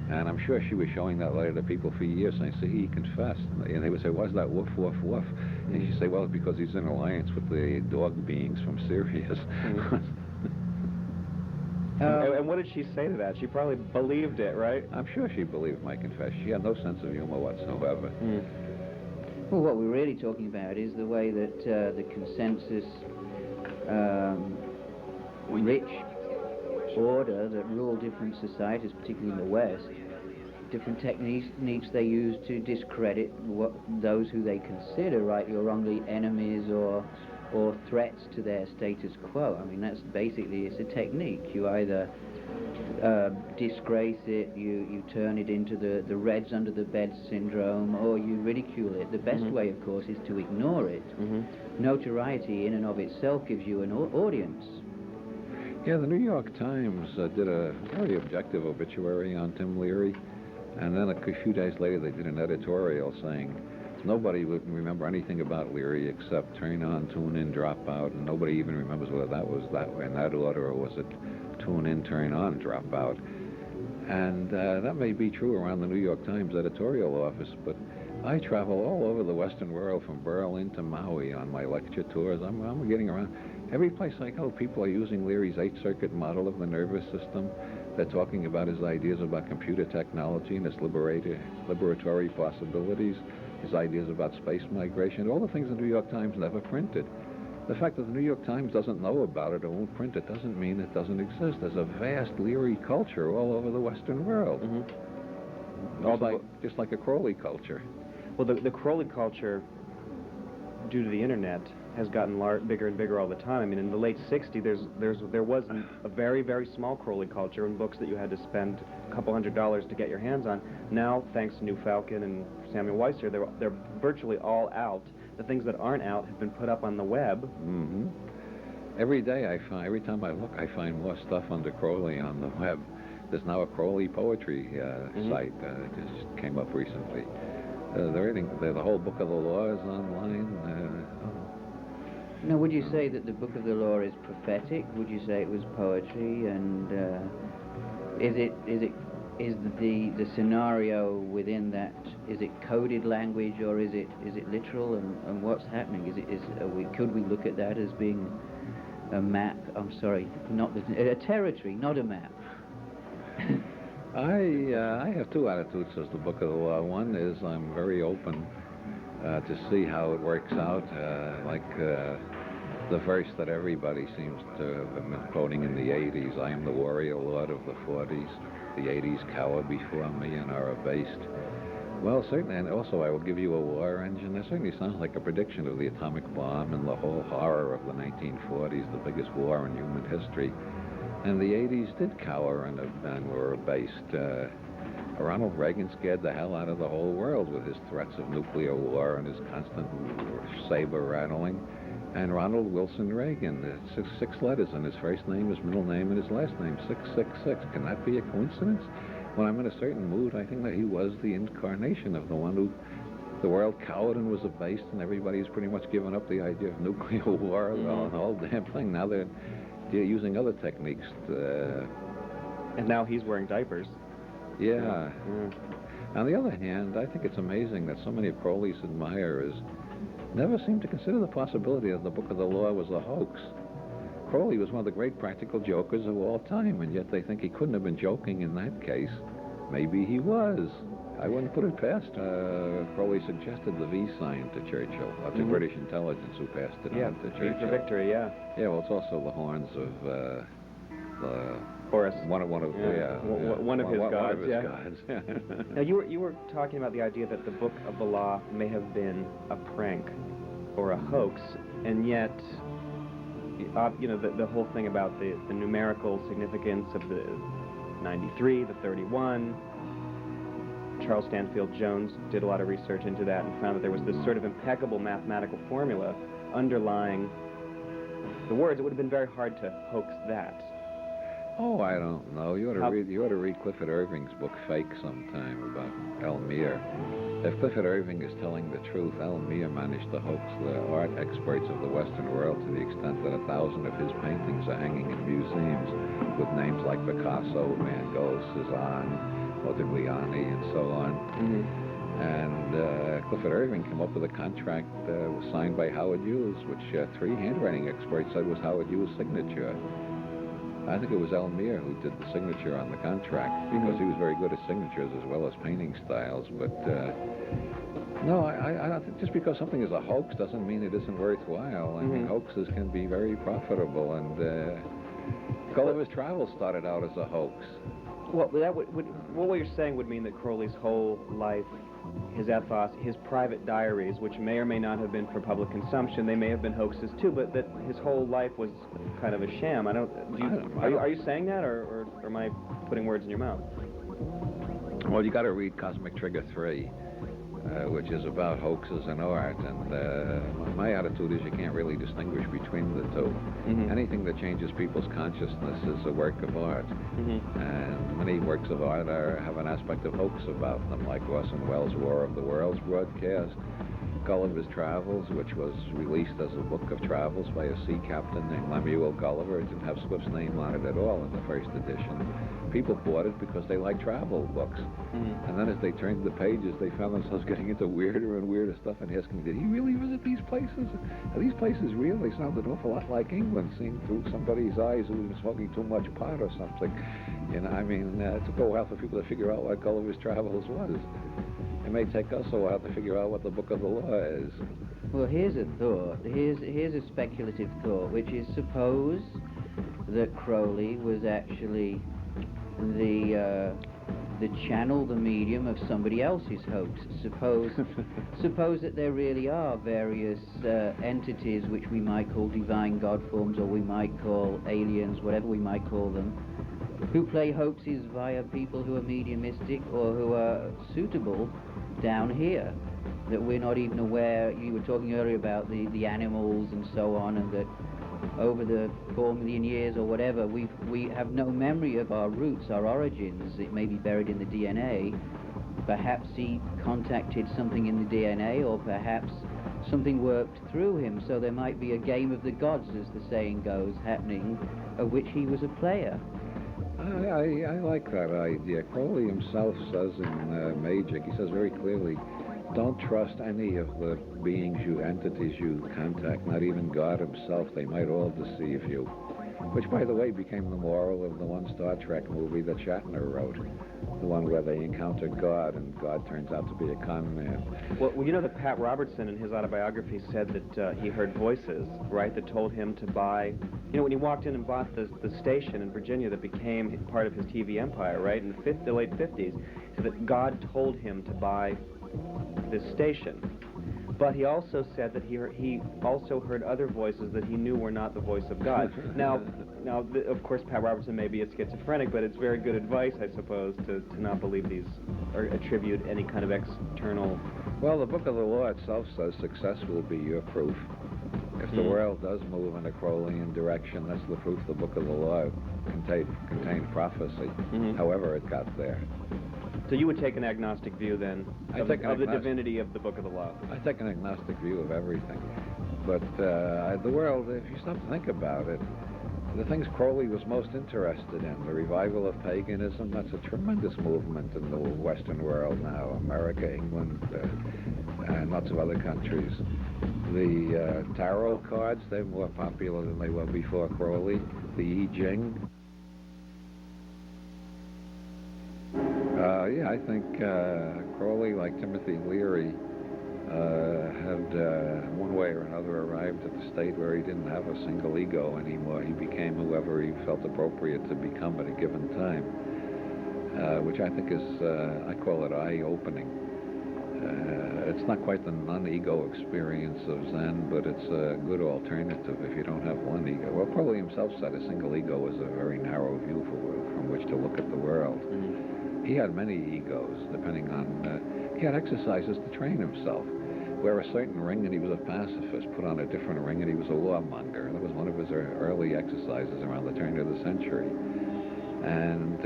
And I'm sure she was showing that letter to people for years, saying, see, he confessed. And they would say, what's that woof, woof, woof? And she'd say, well, it's because he's in alliance with the dog beings from Sirius. And what did she say to that? She probably believed it, right? I'm sure she believed my confession. She had no sense of humor whatsoever. well, what we're really talking about is the way that the consensus rich order that rule different societies, particularly in the West, different techniques they use to discredit those who they consider, rightly or wrongly, enemies or threats to their status quo. I mean, that's basically, it's a technique. You either disgrace it, you turn it into the Reds under the bed syndrome, or you ridicule it. The best way, of course, is to ignore it. Notoriety in and of itself gives you an audience. Yeah, the New York Times did a very objective obituary on Tim Leary, and then a few days later they did an editorial saying nobody would remember anything about Leary except turn on, tune in, drop out, and nobody even remembers whether that was that way in that order, or was it tune in, turn on, drop out. And that may be true around the New York Times editorial office, but I travel all over the Western world, from Berlin to Maui on my lecture tours. I'm getting around. Every place I go, people are using Leary's 8-circuit model of the nervous system. They're talking about his ideas about computer technology and its liberatory possibilities, his ideas about space migration, all the things the New York Times never printed. The fact that the New York Times doesn't know about it or won't print it doesn't mean it doesn't exist. There's a vast Leary culture all over the Western world. Just like a Crowley culture. Well, the Crowley culture, due to the internet, has gotten bigger and bigger all the time. I mean, in the late 60s, there was a very, very small Crowley culture in books that you had to spend a couple $100s to get your hands on. Now, thanks to New Falcon and Samuel Weiser, they're virtually all out. The things that aren't out have been put up on the web. Every day every time I look, I find more stuff under Crowley on the web. There's now a Crowley poetry site that just came up recently. The whole Book of the Law is online. Now, would you say that the Book of the Law is prophetic? Would you say it was poetry? And is the scenario within that, is it coded language, or is it literal? And what's happening? Could we look at that as being a map? I'm sorry, not a territory, not a map. I have two attitudes as the Book of the Law. One is I'm very open to see how it works out, the verse that everybody seems to have been quoting in the 80s, I am the warrior lord of the 40s, the 80s cower before me and are abased. Well, certainly, and also I will give you a war engine. That certainly sounds like a prediction of the atomic bomb and the whole horror of the 1940s, the biggest war in human history. And the 80s did cower and were abased. Ronald Reagan scared the hell out of the whole world with his threats of nuclear war and his constant saber rattling. And Ronald Wilson Reagan, six letters, and his first name, his middle name, and his last name, 666. Can that be a coincidence? When I'm in a certain mood, I think that he was the incarnation of the one who the world cowered and was abased, and everybody's pretty much given up the idea of nuclear war, the whole damn thing. Now they're using other techniques. And now he's wearing diapers. Yeah. On the other hand, I think it's amazing that so many of Crowley's admirers never seemed to consider the possibility that the Book of the Law was a hoax. Crowley was one of the great practical jokers of all time, and yet they think he couldn't have been joking in that case. Maybe he was. I wouldn't put it past. Crowley suggested the V sign to Churchill, to British intelligence, who passed it on to Churchill. V for victory, yeah. Yeah, well, it's also the horns of the Horus. One of his gods. Now, you were talking about the idea that the Book of the Law may have been a prank or a hoax, and yet, the whole thing about the numerical significance of the 93, the 31. Charles Stanfield Jones did a lot of research into that and found that there was this sort of impeccable mathematical formula underlying the words. It would have been very hard to hoax that. Oh, I don't know. You ought to read Clifford Irving's book Fake sometime about Elmire. If Clifford Irving is telling the truth, Elmire managed to hoax the art experts of the Western world to the extent that 1,000 of his paintings are hanging in museums with names like Picasso, Van Gogh, Cezanne, Modigliani, and so on. And Clifford Irving came up with a contract was signed by Howard Hughes, which 3 handwriting experts said was Howard Hughes' signature. I think it was Elmire who did the signature on the contract because he was very good at signatures as well as painting styles. But no, I don't think just because something is a hoax doesn't mean it isn't worthwhile. I mean, hoaxes can be very profitable, and Gulliver's Travels started out as a hoax. Well, what you're saying would mean that Crowley's whole life, his ethos, his private diaries, which may or may not have been for public consumption, they may have been hoaxes too, but that his whole life was kind of a sham. Are you saying that, or am I putting words in your mouth? Well, you got to read Cosmic Trigger 3, which is about hoaxes and art, and my attitude is you can't really distinguish between the two. Anything that changes people's consciousness is a work of art, and many works of art have an aspect of hoax about them, like Orson Welles' War of the Worlds broadcast, Gulliver's Travels, which was released as a book of travels by a sea captain named Lemuel Gulliver. It didn't have Swift's name on it at all in the first edition. People bought it because they like travel books. And then as they turned the pages, they found themselves getting into weirder and weirder stuff and asking, did he really visit these places? Are these places real? They sound an awful lot like England, seen through somebody's eyes who was smoking too much pot or something. It took a while for people to figure out what Gulliver's Travels was. It may take us a while to figure out what the Book of the Law is. Well, here's a thought. Here's a speculative thought, which is suppose that Crowley was actually the channel, the medium of somebody else's hoax. Suppose that there really are various entities which we might call divine god forms, or we might call aliens, whatever we might call them, who play hoaxes via people who are mediumistic or who are suitable down here, that we're not even aware. You were talking earlier about the animals and so on, and that over the 4 million years or whatever, we have no memory of our roots, our origins. It may be buried in the DNA. Perhaps he contacted something in the DNA, or perhaps something worked through him, so there might be a game of the gods, as the saying goes, happening, of which he was a player. I like that idea. Crowley himself says in Magic, he says very clearly, don't trust any of the beings entities you contact, not even God himself. They might all deceive you. Which, by the way, became the moral of the one Star Trek movie that Shatner wrote. The one where they encounter God, and God turns out to be a con man. Well, you know that Pat Robertson, in his autobiography, said that he heard voices, right, that told him to buy, you know, when he walked in and bought the station in Virginia that became part of his TV empire, right, in the late 50s, so that God told him to buy this station. But he also said that he also heard other voices that he knew were not the voice of God. Now, of course, Pat Robertson may be a schizophrenic, but it's very good advice, I suppose, to not believe these or attribute any kind of external... Well, the Book of the Law itself says success will be your proof. If the world does move in a Crowleyan direction, that's the proof the Book of the Law contained prophecy, however it got there. So you would take an agnostic view, then, of the divinity of the Book of the Law? I take an agnostic view of everything. But the world, if you stop to think about it, the things Crowley was most interested in, the revival of paganism, that's a tremendous movement in the Western world now, America, England, and lots of other countries. The tarot cards, they're more popular than they were before Crowley. The I Ching. Yeah, I think Crowley, like Timothy Leary, had one way or another arrived at the state where he didn't have a single ego anymore. He became whoever he felt appropriate to become at a given time, which I think is, I call it eye-opening. It's not quite the non-ego experience of Zen, but it's a good alternative if you don't have one ego. Well, Crowley himself said a single ego is a very narrow view from which to look at the world. He had many egos, depending on... he had exercises to train himself. Wear a certain ring and he was a pacifist. Put on a different ring and he was a warmonger. That was one of his early exercises around the turn of the century. And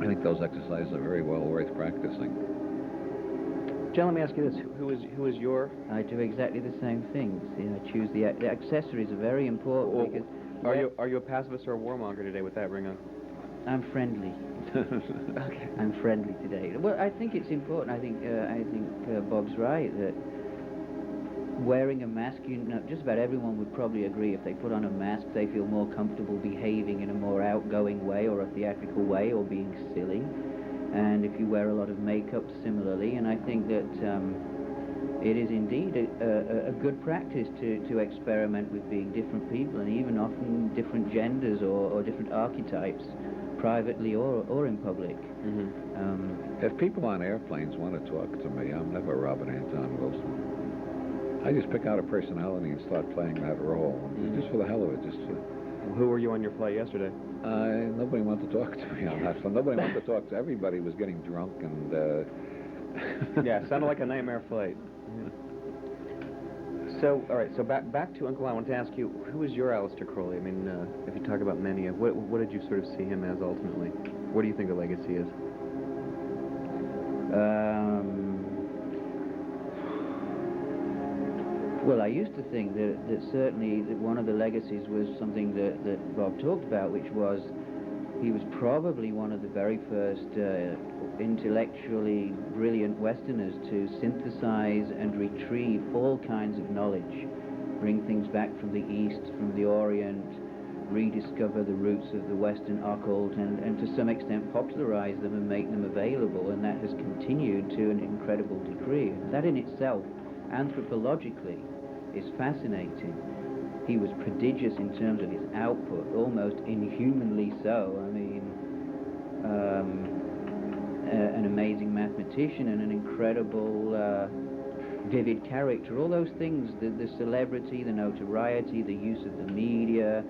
I think those exercises are very well worth practicing. John, let me ask you this. Who is your... I do exactly the same things. I choose the accessories are very important because... Are you a pacifist or a warmonger today with that ring on? I'm friendly. Okay. I'm friendly today. Well, I think it's important. I think Bob's right that wearing a mask, just about everyone would probably agree if they put on a mask, they feel more comfortable behaving in a more outgoing way or a theatrical way or being silly. And if you wear a lot of makeup, similarly. And I think that it is indeed a good practice to experiment with being different people and even often different genders or different archetypes, privately or in public. If people on airplanes want to talk to me, I'm never Robert Anton Wilson. I just pick out a personality and start playing that role, just for the hell of it. Who were you on your flight yesterday? Nobody wanted to talk to me on that flight. Nobody wanted to talk to. Everybody was getting drunk and... Yeah, it sounded like a nightmare flight. So, all right, so back to Uncle Al. I wanted to ask you, who is your Aleister Crowley? I mean, if you talk about many, what did you sort of see him as ultimately? What do you think the legacy is? Well, I used to think that certainly that one of the legacies was something that Bob talked about, which was he was probably one of the very first intellectually brilliant Westerners to synthesize and retrieve all kinds of knowledge, bring things back from the East, from the Orient, rediscover the roots of the Western occult, and to some extent popularize them and make them available, and that has continued to an incredible degree. That in itself, anthropologically, is fascinating. He was prodigious in terms of his output, almost inhumanly so. I mean, an amazing mathematician and an incredible vivid character. All those things, the celebrity, the notoriety, the use of the media,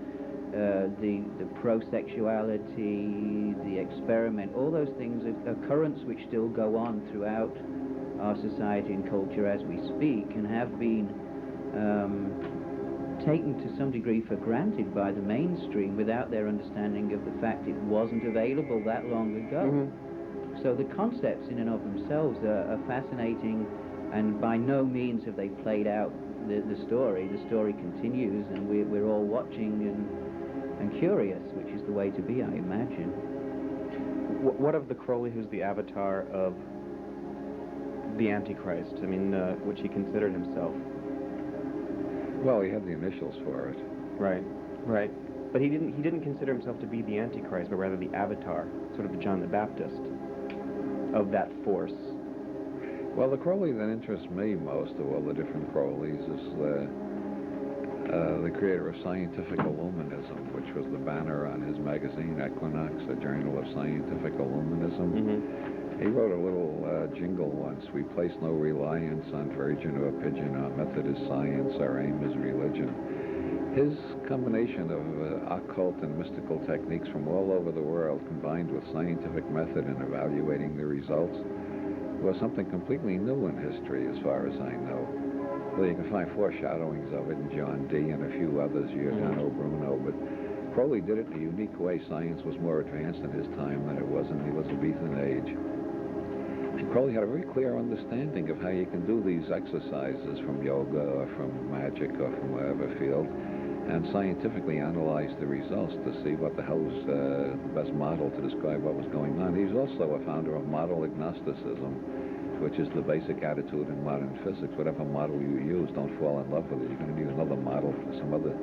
the pro-sexuality, the experiment, all those things are currents which still go on throughout our society and culture as we speak, and have been taken to some degree for granted by the mainstream without their understanding of the fact it wasn't available that long ago. So the concepts in and of themselves are fascinating And by no means have they played out the story. The story continues, and we're all watching and curious, which is the way to be, I imagine. What of the Crowley who's the avatar of the Antichrist? I mean, which he considered himself. Well, he had the initials for it. Right, right. But he didn't consider himself to be the Antichrist, but rather the avatar, sort of the John the Baptist of that force. Well, the Crowley that interests me most of all the different Crowleys is the creator of Scientific Illuminism, which was the banner on his magazine, Equinox, a journal of scientific illuminism. Mm-hmm. He wrote a little jingle once: "We place no reliance on virgin or pigeon. Our method is science. Our aim is religion." His combination of occult and mystical techniques from all over the world, combined with scientific method in evaluating the results, was something completely new in history, as far as I know. Well, you can find foreshadowings of it in John Dee and a few others, Giordano Bruno, but Crowley did it in a unique way. Science was more advanced in his time than it was in the Elizabethan age. And Crowley had a very clear understanding of how you can do these exercises from yoga or from magic or from whatever field, and scientifically analyze the results to see what the hell was the best model to describe what was going on. He was also a founder of model agnosticism, which is the basic attitude in modern physics. Whatever model you use, don't fall in love with it. You're going to need another model for some other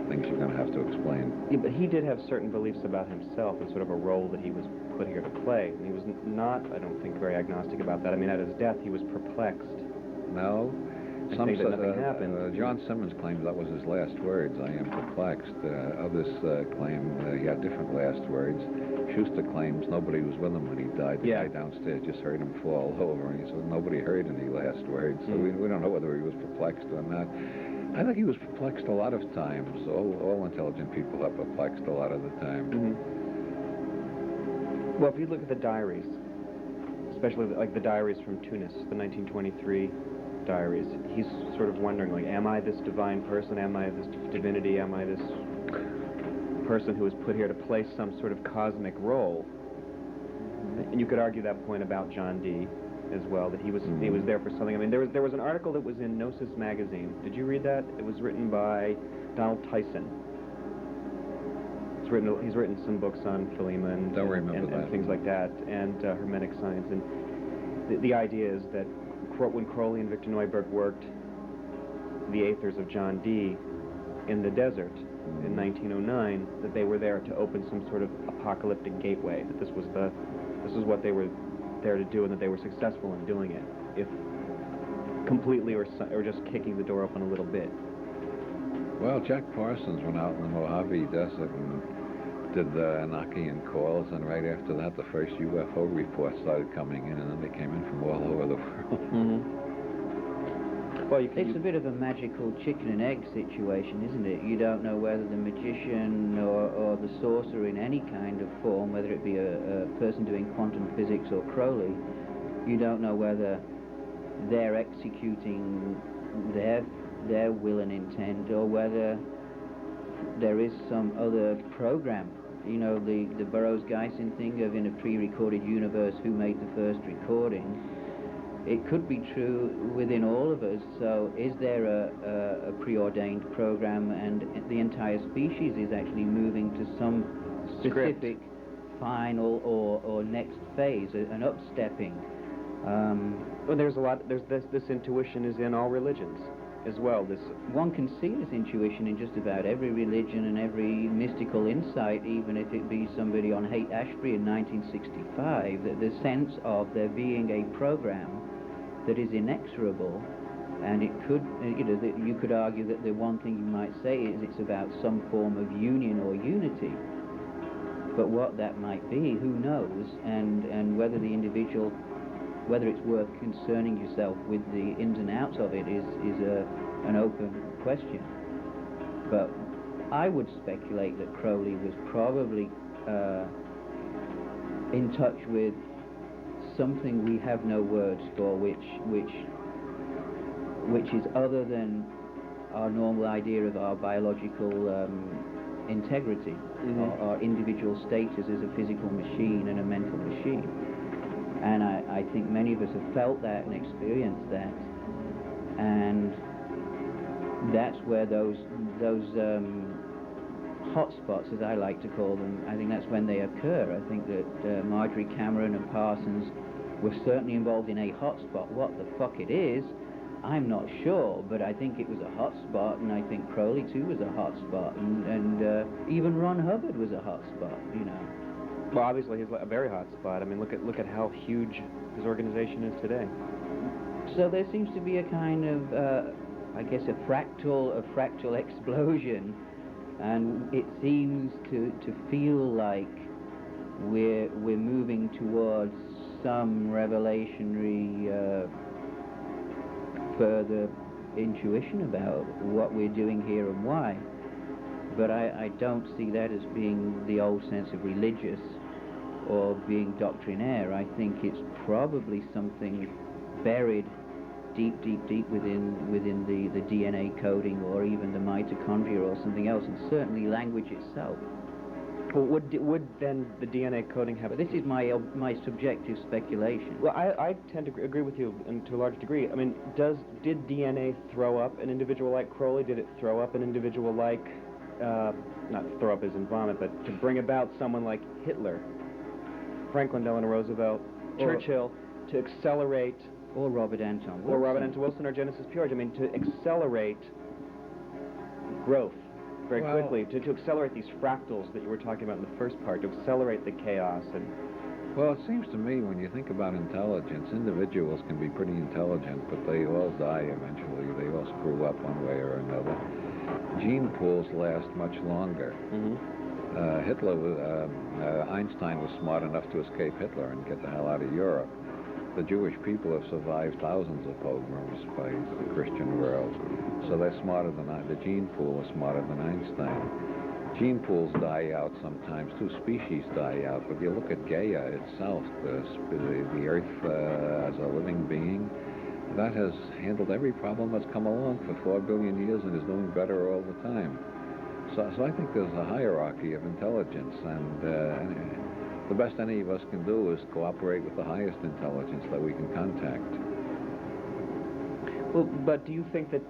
things you're going to have to explain. Yeah, but he did have certain beliefs about himself and sort of a role that he was put here to play. And he was not, I don't think, very agnostic about that. I mean, at his death, he was perplexed. No. I think that nothing happened. John Simmons claims that was his last words: "I am perplexed." Others claim he had different last words. Schuster claims nobody was with him when he died. The guy downstairs just heard him fall over, and he said nobody heard any last words. So we don't know whether he was perplexed or not. I think he was perplexed a lot of times. All intelligent people are perplexed a lot of the time. Mm-hmm. Well, if you look at the diaries, especially like the diaries from Tunis, the 1923 diaries, he's sort of wondering, like, am I this divine person? Am I this divinity? Am I this person who is put here to play some sort of cosmic role? And you could argue that point about John Dee as well, that he was there for something. I mean, there was an article that was in Gnosis magazine. Did you read that? It was written by Donald Tyson. He's written some books on Philemon and things like that, and Hermetic science. And the idea is that when Crowley and Victor Neuburg worked the Aethers of John Dee in the desert in 1909, that they were there to open some sort of apocalyptic gateway, that this was what they were there to do, and that they were successful in doing it, if completely or just kicking the door open a little bit. Well, Jack Parsons went out in the Mojave Desert and did the Enochian calls, and right after that, the first UFO reports started coming in, and then they came in from all over the world. Mm-hmm. Well, it's a bit of a magical chicken and egg situation, isn't it? You don't know whether the magician or the sorcerer in any kind of form, whether it be a person doing quantum physics or Crowley, you don't know whether they're executing their will and intent, or whether there is some other program. You know, the Burroughs-Geisen thing of in a pre-recorded universe, who made the first recording? It could be true within all of us. So is there a preordained program, and the entire species is actually moving to some specific final or next phase, an upstepping? Well, this intuition is in all religions as well. One can see this intuition in just about every religion and every mystical insight, even if it be somebody on Haight-Ashbury in 1965, that the sense of there being a program that is inexorable, and it could, you could argue that the one thing you might say is it's about some form of union or unity. But what that might be, who knows, and whether the individual, whether it's worth concerning yourself with the ins and outs of it is an open question. But I would speculate that Crowley was probably in touch with something we have no words for, which is other than our normal idea of our biological integrity, our individual status as a physical machine and a mental machine. And I think many many of us have felt that and experienced that, and that's where those hot spots, as I like to call them, I think that's when they occur. I think that Marjorie Cameron and Parsons were certainly involved in a hot spot. What the fuck it is, I'm not sure, but I think it was a hot spot, and I think Crowley too was a hot spot, and even Ron Hubbard was a hot spot, you know. Well, obviously he's a very hot spot. I mean, look at how huge his organization is today. So there seems to be a kind of, I guess, a fractal explosion, and it seems to feel like we're moving towards some revelationary further intuition about what we're doing here and why. But I don't see that as being the old sense of religious or being doctrinaire. I think it's probably something buried deep within the DNA coding, or even the mitochondria, or something else, and certainly language itself. Well, would then the DNA coding have... But this is my subjective speculation. Well, I tend to agree with you to a large degree. I mean, did DNA throw up an individual like Crowley? Did it throw up an individual like, not throw up as in vomit, but to bring about someone like Hitler, Franklin Delano Roosevelt, Churchill, to accelerate... Or Robert Anton Wilson. Or Robert Anton Wilson or Genesis Peorge. I mean, to accelerate growth very quickly, to accelerate these fractals that you were talking about in the first part, to accelerate the chaos. And well, it seems to me when you think about intelligence, individuals can be pretty intelligent, but they all die eventually. They all screw up one way or another. Gene pools last much longer. Einstein was smart enough to escape Hitler and get the hell out of Europe. The Jewish people have survived thousands of pogroms by the Christian world, so they're smarter than the gene pool is smarter than Einstein. Gene pools die out sometimes, two species die out, but you look at Gaia itself, the Earth as a living being, that has handled every problem that's come along for 4 billion years and is doing better all the time. So I think there's a hierarchy of intelligence, and the best any of us can do is cooperate with the highest intelligence that we can contact. Well, but do you think that,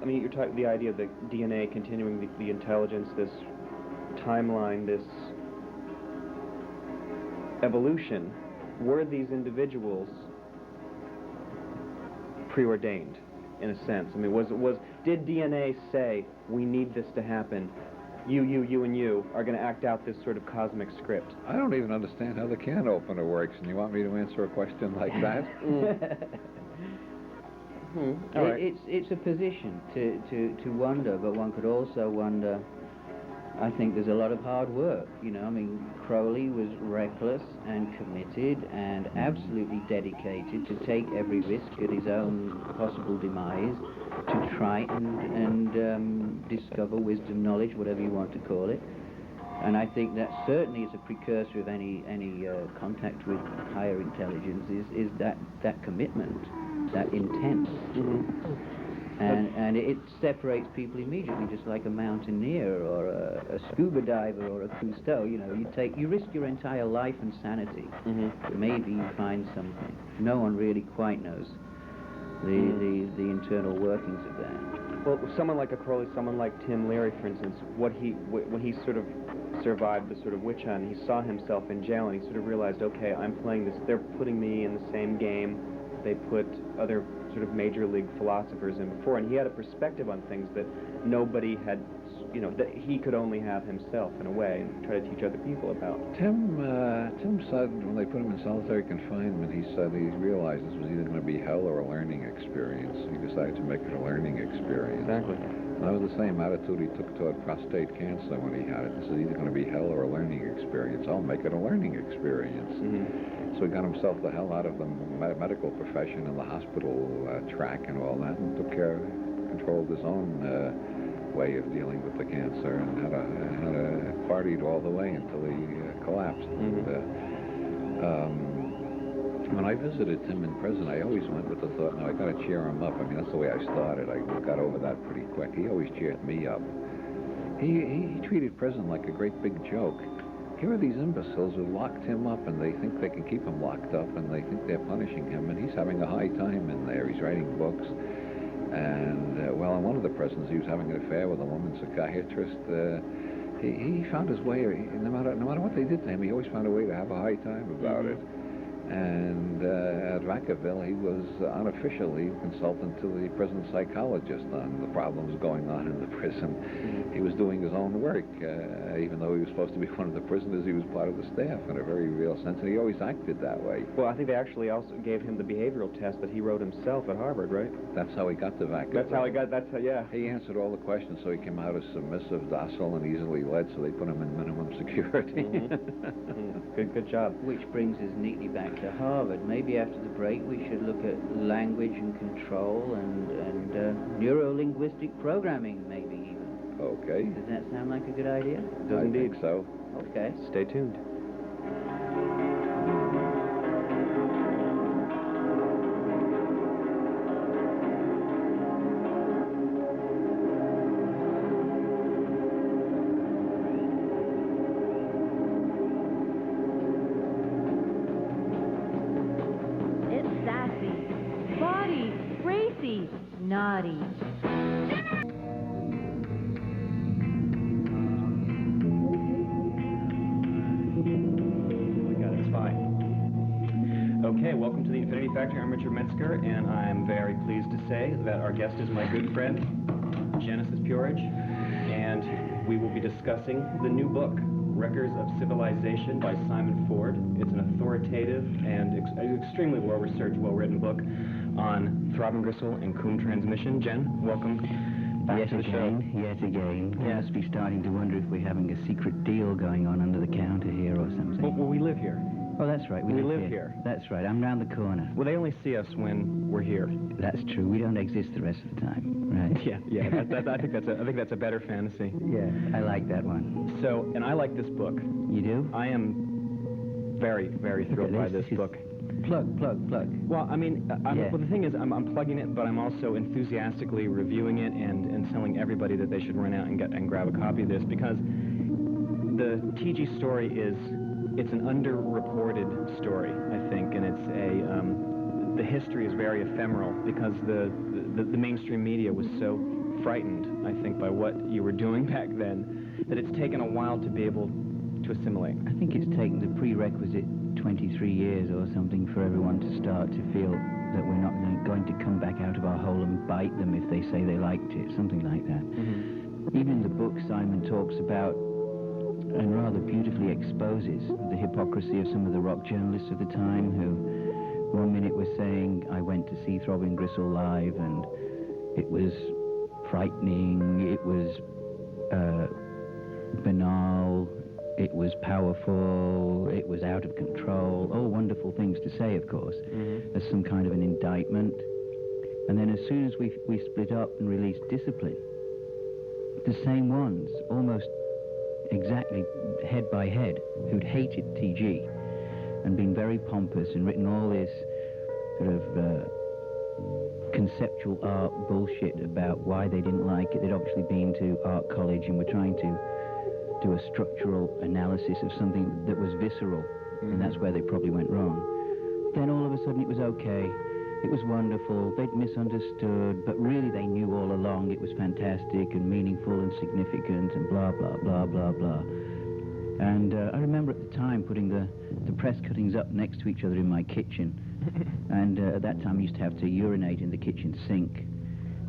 I mean, you're talking the idea of the DNA continuing the intelligence, this timeline, this evolution, were these individuals preordained, in a sense? I mean, did DNA say, we need this to happen? You, and you are going to act out this sort of cosmic script. I don't even understand how the can opener works, and you want me to answer a question like that? All right. It's a position to wonder, but one could also wonder, I think there's a lot of hard work, you know. I mean, Crowley was reckless and committed and absolutely dedicated to take every risk at his own possible demise to try and discover wisdom, knowledge, whatever you want to call it. And I think that certainly is a precursor of any contact with higher intelligence, is that commitment, that intent. And it separates people immediately, just like a mountaineer or a scuba diver or a Cousteau. You know, you risk your entire life and sanity. Maybe you find something. No one really quite knows the internal workings of that. Well, someone like a Crowley, someone like Tim Leary, for instance, when he sort of survived the sort of witch hunt, he saw himself in jail, and he sort of realized, okay, I'm playing this. They're putting me in the same game they put other sort of major league philosophers in before, and he had a perspective on things that nobody had, you know, that he could only have himself in a way, and try to teach other people about. Tim said when they put him in solitary confinement, he said he realized this was either going to be hell or a learning experience. He decided to make it a learning experience. Exactly. And that was the same attitude he took toward prostate cancer when he had it. He said, either going to be hell or a learning experience. I'll make it a learning experience. So he got himself the hell out of the medical profession and the hospital track and all that, and controlled his own way of dealing with the cancer, and had a partied all the way until he collapsed. When I visited him in prison, I always went with the thought, no, I got to cheer him up. I mean, that's the way I started. I got over that pretty quick. He always cheered me up. He treated prison like a great big joke. here are these imbeciles who locked him up, and they think they can keep him locked up, and they think they're punishing him, and he's having a high time in there. He's writing books. And, well, in one of the prisons, he was having an affair with a woman psychiatrist. He found his way, no matter what they did to him, he always found a way to have a high time about it. And at Vacaville, he was unofficially consultant to the prison psychologist on the problems going on in the prison. He was doing his own work. Even though he was supposed to be one of the prisoners, he was part of the staff in a very real sense, and he always acted that way. Well, I think they actually also gave him the behavioral test that he wrote himself at Harvard, right? That's how he got to Vacaville. That's how he got, yeah. He answered all the questions, so he came out as submissive, docile, and easily led, so they put him in minimum security. Good job. Which brings us neatly back to Harvard. Maybe after the break we should look at language and control and neuro-linguistic programming, maybe even. Okay. Does that sound like a good idea? Does I indeed. think so. Okay. Stay tuned. It's sassy, bawdy, racy, naughty. Okay, welcome to the Infinity Factory. I'm Richard Metzger, and I'm very pleased to say that our guest is my good friend, Genesis Peerage, and we will be discussing the new book, Records of Civilization by Simon Ford. It's an authoritative and extremely well-researched, well-written book on throbbing gristle and Kuhn transmission. Jen, welcome back to the show. Yet again. We must be starting to wonder if we're having a secret deal going on under the counter here or something. Well, we live here. Oh, that's right. We live here. That's right. I'm round the corner. Well, they only see us when we're here. That's true. We don't exist the rest of the time, right? Yeah. I think that's a better fantasy. Yeah, I like that one. So, and I like this book. You do? I am very, very thrilled by this book. Plug. Well, I mean, Yeah. well, the thing is, I'm plugging it, but I'm also enthusiastically reviewing it and telling everybody that they should run out and grab a copy of this, because the TG story it's an underreported story, I think, and it's the history is very ephemeral because the mainstream media was so frightened, I think, by what you were doing back then, that it's taken a while to be able to assimilate. I think it's taken the prerequisite 23 years or something for everyone to start to feel that we're not going to come back out of our hole and bite them if they say they liked it, something like that. Even in the book, Simon talks about and rather beautifully exposes the hypocrisy of some of the rock journalists of the time who one minute were saying, I went to see Throbbing Gristle live and it was frightening, it was banal, it was powerful, it was out of control, all wonderful things to say, of course, as some kind of an indictment. And then as soon as we split up and released Discipline, the same ones, almost exactly head by head, who'd hated TG and been very pompous and written all this sort of conceptual art bullshit about why they didn't like it. They'd obviously been to art college and were trying to do a structural analysis of something that was visceral, and that's where they probably went wrong. Then all of a sudden it was okay. It was wonderful, they'd misunderstood, but really they knew all along it was fantastic and meaningful and significant and blah, blah, blah, blah, blah. And I remember at the time putting the press cuttings up next to each other in my kitchen. And at that time I used to have to urinate in the kitchen sink.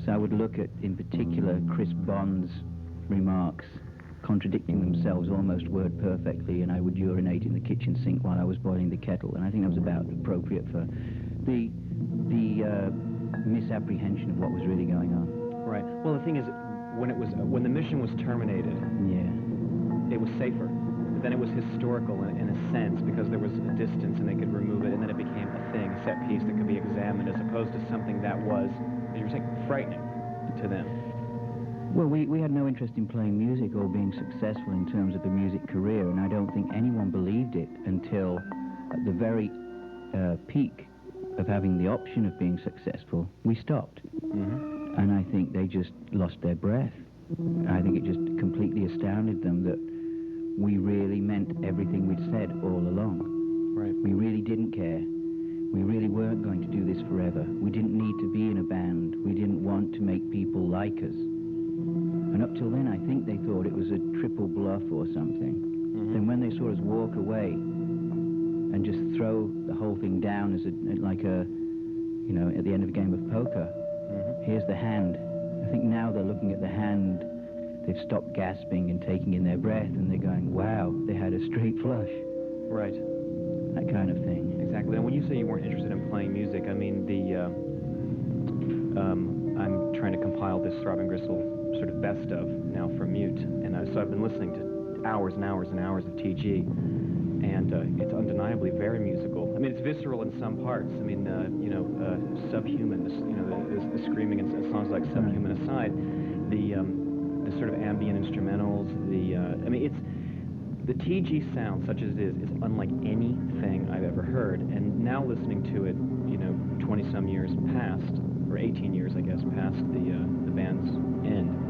So I would look at, in particular, Chris Bond's remarks contradicting themselves almost word perfectly, and I would urinate in the kitchen sink while I was boiling the kettle. And I think that was about appropriate for the misapprehension of what was really going on. Right. Well, the thing is, when the mission was terminated, it was safer. But then it was historical in a sense because there was a distance and they could remove it, and then it became a thing, a set piece that could be examined, as opposed to something that was, as you were saying, frightening to them. Well, we had no interest in playing music or being successful in terms of a music career, and I don't think anyone believed it until at the very peak of having the option of being successful, we stopped. And I think they just lost their breath. I think it just completely astounded them that we really meant everything we'd said all along. Right. We really didn't care. We really weren't going to do this forever. We didn't need to be in a band. We didn't want to make people like us. And up till then, I think they thought it was a triple bluff or something. Then when they saw us walk away and just throw the whole thing down as like a, you know, at the end of a game of poker, here's the hand. I think now they're looking at the hand, they've stopped gasping and taking in their breath, and they're going, wow, they had a straight flush. Right. That kind of thing. Exactly. And when you say you weren't interested in playing music, I mean, I'm trying to compile this Throbbing Gristle sort of best of now for Mute, and so I've been listening to hours and hours and hours of TG, and it's undeniably very musical. I mean, it's visceral in some parts. I mean, you know, Subhuman, you know, the screaming in songs like Subhuman aside, the sort of ambient instrumentals, I mean, it's the TG sound, such as it is unlike anything I've ever heard. And now listening to it, you know, 20-some years past, or 18 years, I guess, past the band's end,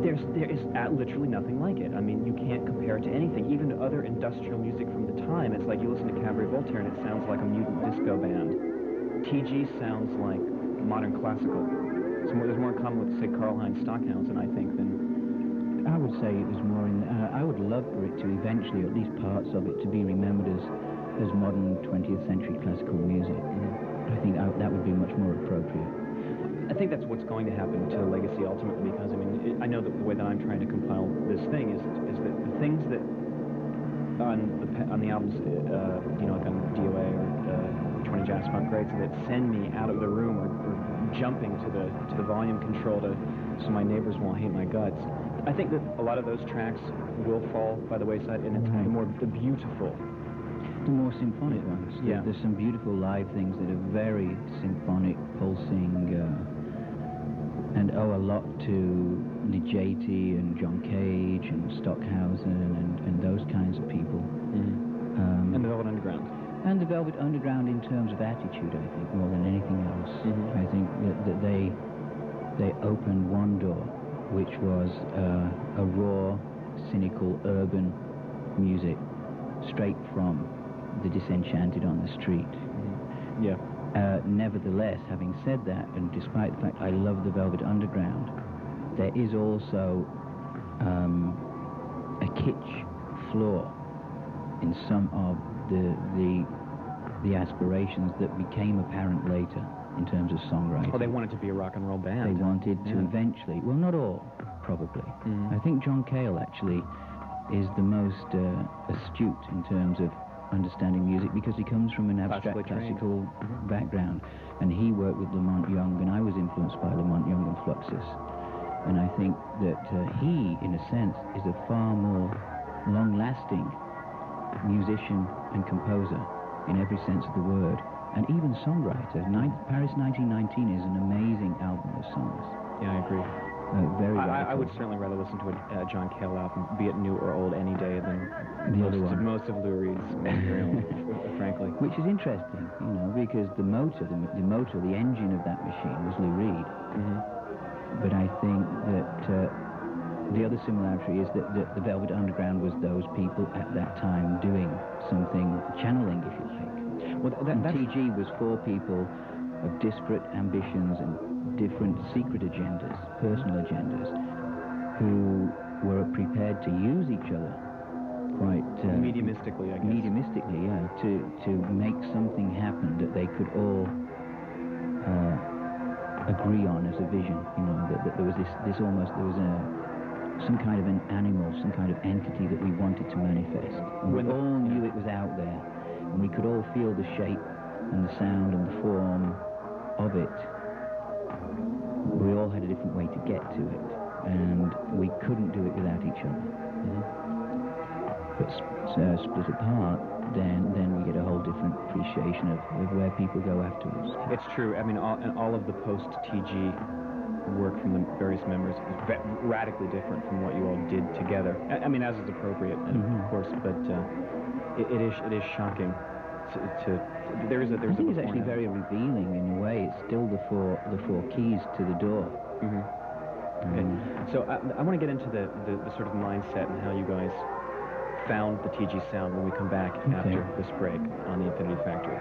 there is literally nothing like it. I mean, you can't compare it to anything, even to other industrial music from the time. It's like you listen to Cabaret Voltaire and it sounds like a mutant disco band. TG sounds like modern classical. There's more in common with, say, Karl-Heinz Stockhausen, I think, than... I would say it was more in... I would love for it to eventually, at least parts of it, to be remembered as modern 20th century classical music. I think that would be much more appropriate. I think that's what's going to happen to Legacy ultimately, because, I mean, I know that the way that I'm trying to compile this thing is that the things that on the albums, you know, like on DOA or 20 Jazz Funk Greats, that send me out of the room or jumping to the volume control so my neighbors won't hate my guts. I think that a lot of those tracks will fall by the wayside, and it's the beautiful. The more symphonic ones. Yeah. There's some beautiful live things that are very symphonic, pulsing, and owe a lot to Ligeti and John Cage and Stockhausen and those kinds of people. And the Velvet Underground. And the Velvet Underground in terms of attitude, I think, more than anything else. I think that they opened one door, which was a raw, cynical, urban music, straight from the disenchanted on the street. Yeah. Nevertheless, having said that, and despite the fact I love the Velvet Underground, there is also a kitsch flaw in some of the aspirations that became apparent later in terms of songwriting. Oh, they wanted to be a rock and roll band. They wanted to eventually, well, not all, probably. I think John Cale actually is the most astute in terms of understanding music, because he comes from an abstract classical background, and he worked with Lamont Young, and I was influenced by Lamont Young and Fluxus. And I think that he, in a sense, is a far more long-lasting musician and composer in every sense of the word, and even songwriter. Paris 1919 is an amazing album of songs. Yeah, I agree. Very I would certainly rather listen to a John Cale album, be it new or old, any day than most of Lou Reed's material, frankly. Which is interesting, you know, because the motor, the engine of that machine was Lou Reed. But I think that the other similarity is that the Velvet Underground was those people at that time doing something, channeling, if you like. Well, and TG was four people of disparate ambitions and different secret agendas, personal agendas, who were prepared to use each other quite... mediumistically, I guess. Mediumistically, yeah, to make something happen that they could all agree on as a vision. You know, that there was some kind of an animal, some kind of entity that we wanted to manifest. And we all knew it was out there, and we could all feel the shape and the sound and the form of it. We all had a different way to get to it, and we couldn't do it without each other. But split apart, then we get a whole different appreciation of where people go afterwards. It's true. I mean, all of the post-TG work from the various members is radically different from what you all did together. I mean, as is appropriate, of course, but it is shocking. There's I think it's actually very revealing in a way. It's still the four keys to the door. Okay. So I want to get into the sort of mindset and how you guys found the TG sound when we come back after this break on the Infinity Factory.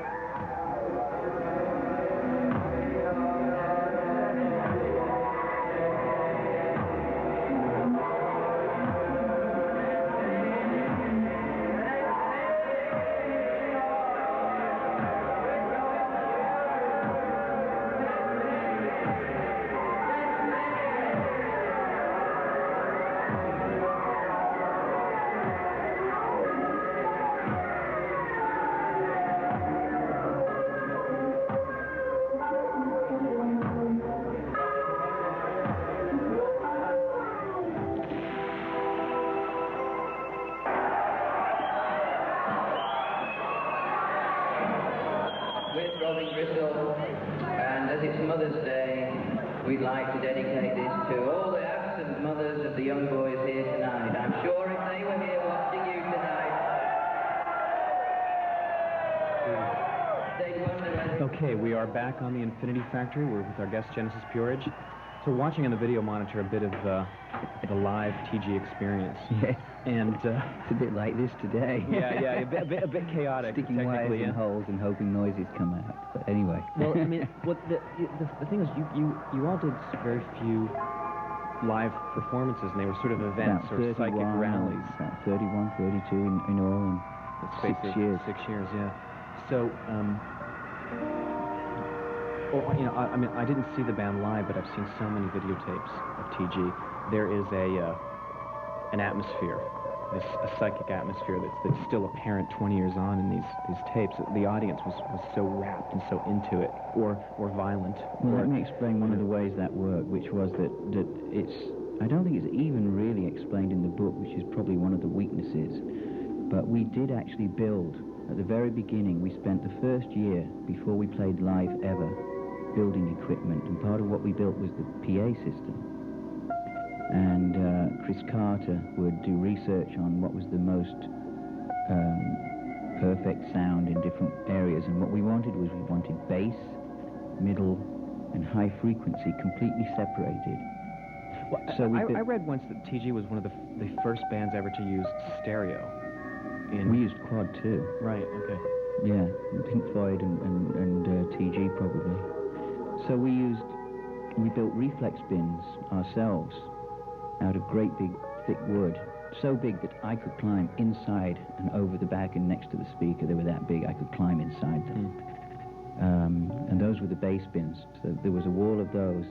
With Robin Gristle, and as it's Mother's Day, we'd like to dedicate this to all the absent mothers of the young boys here tonight. I'm sure if they were here watching you tonight, they'd wonder whether... Okay, we are back on the Infinity Factory. We're with our guest, Genesis Peerage. So we're watching on the video monitor a bit of the live TG experience. Yes. And it's a bit like this today. yeah, a bit chaotic. Sticking wires in holes and hoping noises come out. But anyway. Well, I mean, the thing is, you all did very few live performances, and they were sort of events or psychic rallies. About 31, 32 in all in 6 years. 6 years, yeah. So, well, you know, I mean, I didn't see the band live, but I've seen so many videotapes of TG. There is an atmosphere, a psychic atmosphere that's still apparent 20 years on in these tapes. The audience was so wrapped and so into it, or violent. Well, let me explain one of the ways that worked, which was that it's, I don't think it's even really explained in the book, which is probably one of the weaknesses, but we did actually build, at the very beginning, we spent the first year before we played live ever, building equipment, and part of what we built was the PA system. And Chris Carter would do research on what was the most perfect sound in different areas, and what we wanted bass, middle, and high frequency completely separated. Well, so I read once that TG was one of the first bands ever to use stereo. We used quad too. Right, okay. Yeah, Pink Floyd and TG probably. So we built reflex bins ourselves out of great big thick wood, so big that I could climb inside and over the back and next to the speaker. They were that big, I could climb inside them. And those were the bass bins. So there was a wall of those.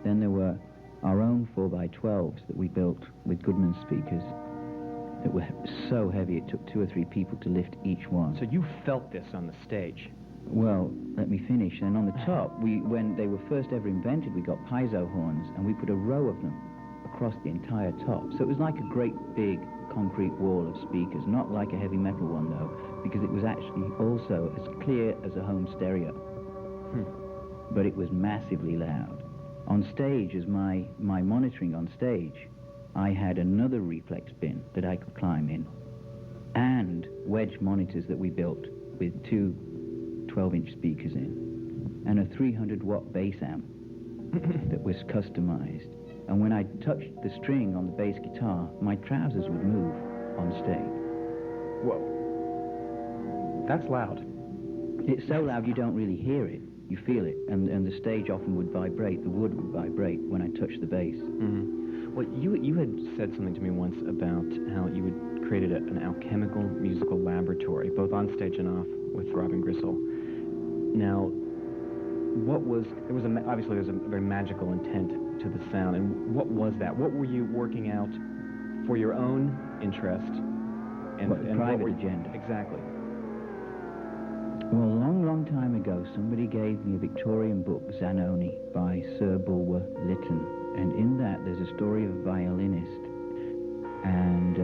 Then there were our own 4x12s that we built with Goodman speakers that were so heavy it took 2 or 3 people to lift each one. So you felt this on the stage? Well, let me finish. And on the top, when they were first ever invented, we got piezo horns, and we put a row of them across the entire top. So it was like a great big concrete wall of speakers, not like a heavy metal one though, because it was actually also as clear as a home stereo. But it was massively loud. On stage, as my monitoring on stage, I had another reflex bin that I could climb in, and wedge monitors that we built with 2 12-inch speakers in, and a 300-watt bass amp that was customized. And when I touched the string on the bass guitar, my trousers would move on stage. Whoa. That's loud. It's so loud you don't really hear it. You feel it. And the stage often would vibrate. The wood would vibrate when I touched the bass. Well, you had said something to me once about how you had created an alchemical musical laboratory, both on stage and off, with Robin Gristle. Now, obviously there's a very magical intent to the sound, and what was that? What were you working out for your own interest? And private agenda. Exactly. Well, a long time ago, somebody gave me a Victorian book, Zanoni, by Sir Bulwer Lytton, and in that there's a story of a violinist, and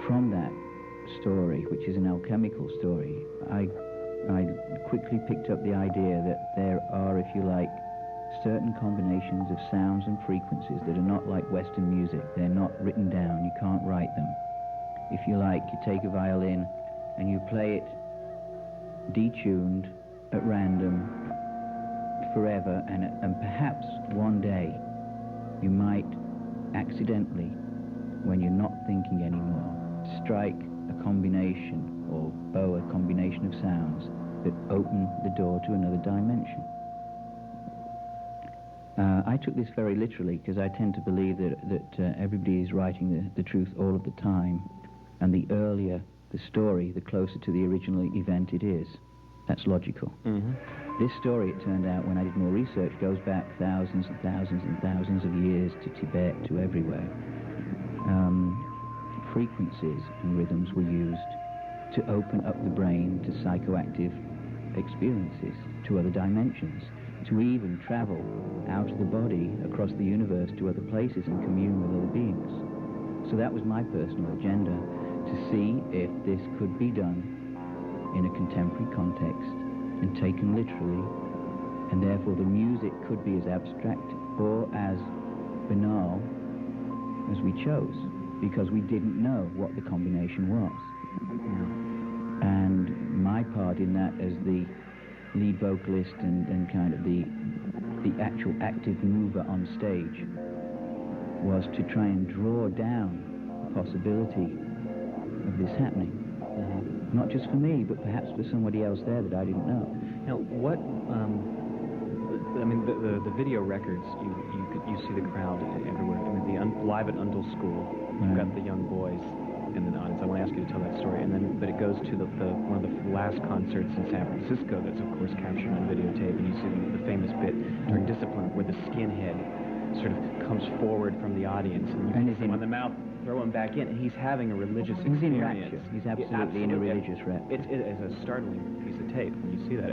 from that story, which is an alchemical story, I quickly picked up the idea that there are, if you like, certain combinations of sounds and frequencies that are not like Western music. They're not written down. You can't write them. If you like, you take a violin and you play it detuned at random forever, and perhaps one day you might accidentally, when you're not thinking anymore, strike a combination or bow a combination of sounds that open the door to another dimension. I took this very literally because I tend to believe that everybody is writing the truth all of the time, and the earlier the story, the closer to the original event it is. That's logical. Mm-hmm. This story, it turned out, when I did more research, goes back thousands and thousands and thousands of years to Tibet, to everywhere. Frequencies and rhythms were used to open up the brain to psychoactive experiences, to other dimensions, to even travel out of the body across the universe to other places and commune with other beings. So that was my personal agenda, to see if this could be done in a contemporary context and taken literally, and therefore the music could be as abstract or as banal as we chose, because we didn't know what the combination was. And my part in that as the lead vocalist and kind of the actual active mover on stage was to try and draw down the possibility of this happening. Not just for me, but perhaps for somebody else there that I didn't know. Now, what? I mean, the video records. You see the crowd everywhere. I mean, live at Undel School. You've got the young boys in the audience. I want to ask you to tell that story, and then but it goes to one of the last concerts in San Francisco. That's of course captured on videotape, and you see the famous bit during Discipline where the skinhead sort of comes forward from the audience and you kiss him on the mouth, throw him back in, and he's having a religious experience. He's in rapture. He's absolutely in a religious rapture. It is a startling piece of tape when you see that.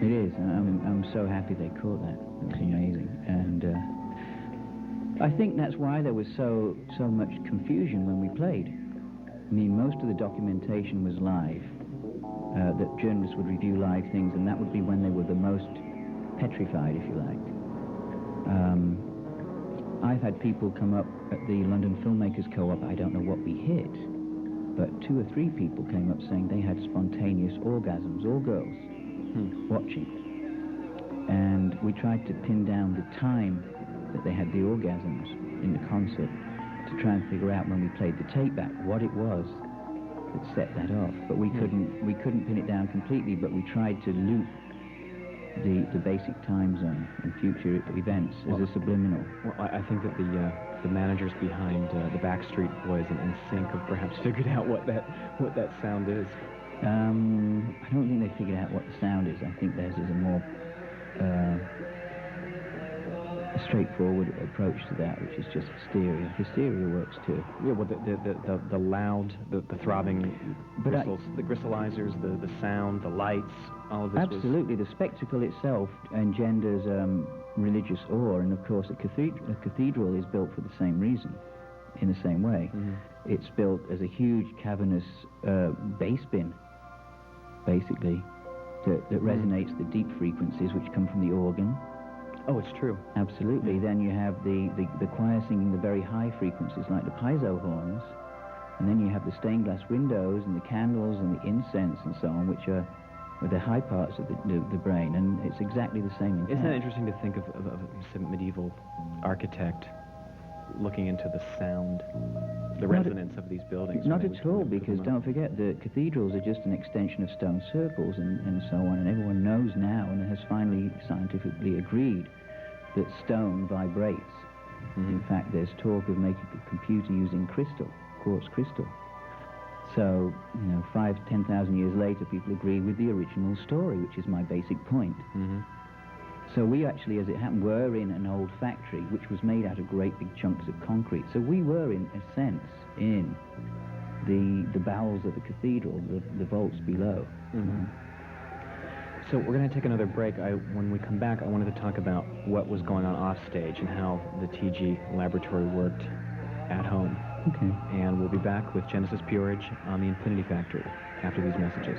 It is. I'm so happy they caught that. It's amazing. And I think that's why there was so much confusion when we played. I mean, most of the documentation was live, that journalists would review live things, and that would be when they were the most petrified, if you like. I've had people come up at the London Filmmakers Co-op, I don't know what we hit, but 2 or 3 people came up saying they had spontaneous orgasms, all girls, watching. And we tried to pin down the time that they had the orgasms in the concert to try and figure out when we played the tape back what it was that set that off. But we couldn't pin it down completely, but we tried to loop the basic time zone and future events as a subliminal. Well, I think that the managers behind the Backstreet Boys and NSYNC have perhaps figured out what that sound is. I don't think they figured out what the sound is. I think theirs is a more straightforward approach to that, which is just hysteria. Hysteria works too. Yeah, well, the loud, the throbbing bristles, the gristalizers, the sound, the lights, all of this. Absolutely, the spectacle itself engenders religious awe, and of course a cathedral is built for the same reason, in the same way. It's built as a huge cavernous bass bin, basically, that resonates the deep frequencies which come from the organ. Oh, it's true. Absolutely. Then you have the choir singing the very high frequencies like the piezo horns, and then you have the stained glass windows and the candles and the incense and so on, which are the high parts of the brain, and it's exactly the same intent. Isn't that interesting to think of some medieval architect looking into the sound, the resonance of these buildings? Not at all, because don't forget, the cathedrals are just an extension of stone circles and so on, and everyone knows now and has finally scientifically agreed that stone vibrates. In fact, there's talk of making a computer using crystal, quartz crystal. So, 5,000 to 10,000 years later, people agree with the original story, which is my basic point. So we actually, as it happened, were in an old factory which was made out of great big chunks of concrete. So we were, in a sense, in the bowels of the cathedral, the vaults below. So we're going to take another break. When we come back, I wanted to talk about what was going on off stage and how the TG laboratory worked at home. Okay. And we'll be back with Genesis Peerage on the Infinity Factory after these messages.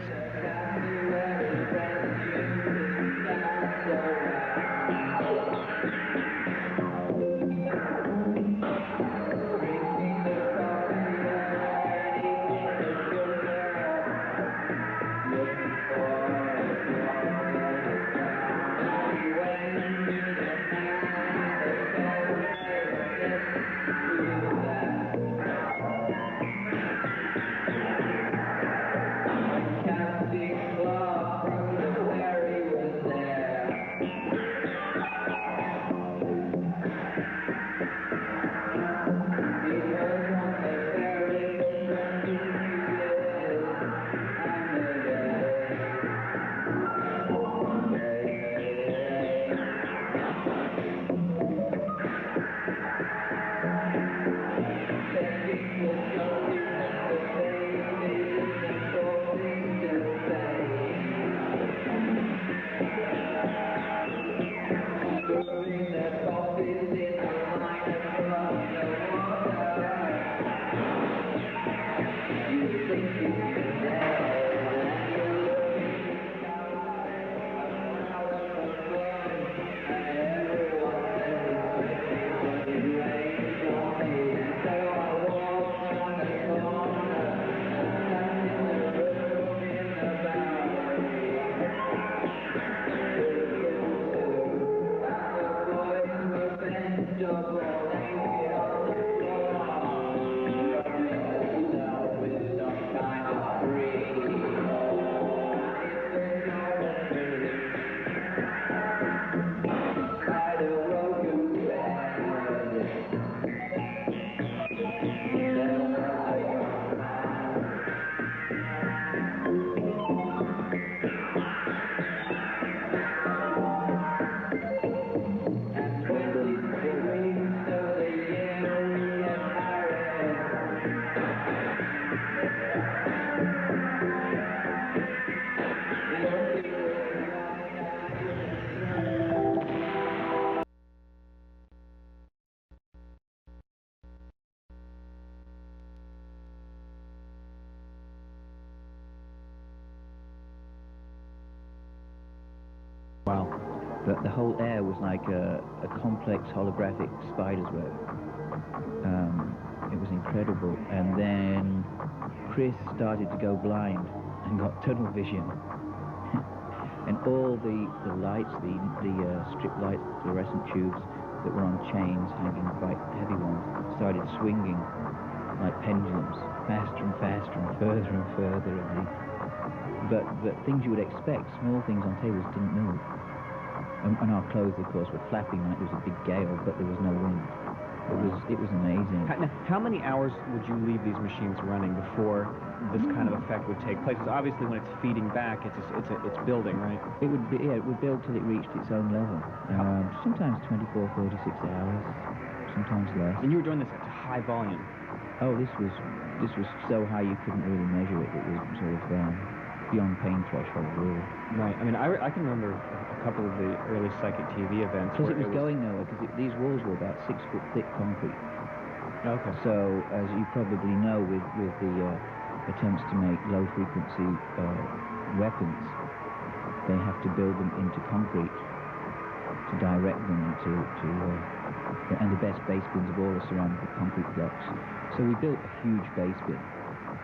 But the whole air was like a complex holographic spider's web. It was incredible. And then Chris started to go blind and got tunnel vision. And all the lights, the strip lights, fluorescent tubes that were on chains, hanging quite heavy ones, started swinging like pendulums, faster and faster and further. But things you would expect, small things on tables, didn't move. And our clothes, of course, were flapping like there was a big gale, but there was no wind. It was amazing. How many hours would you leave these machines running before this kind of effect would take place? Because obviously, when it's feeding back, it's building, right? It would build till it reached its own level. Sometimes 24, 36 hours, sometimes less. And you were doing this at high volume. Oh, this was so high you couldn't really measure it. It was sort of beyond pain threshold, really. Right. I mean, I can remember a couple of the early psychic TV events. Because it was going nowhere, because these walls were about 6 foot thick concrete. Okay. So, as you probably know, with the attempts to make low-frequency weapons, they have to build them into concrete to direct them and the best base bins of all are surrounded with concrete blocks. So we built a huge base bin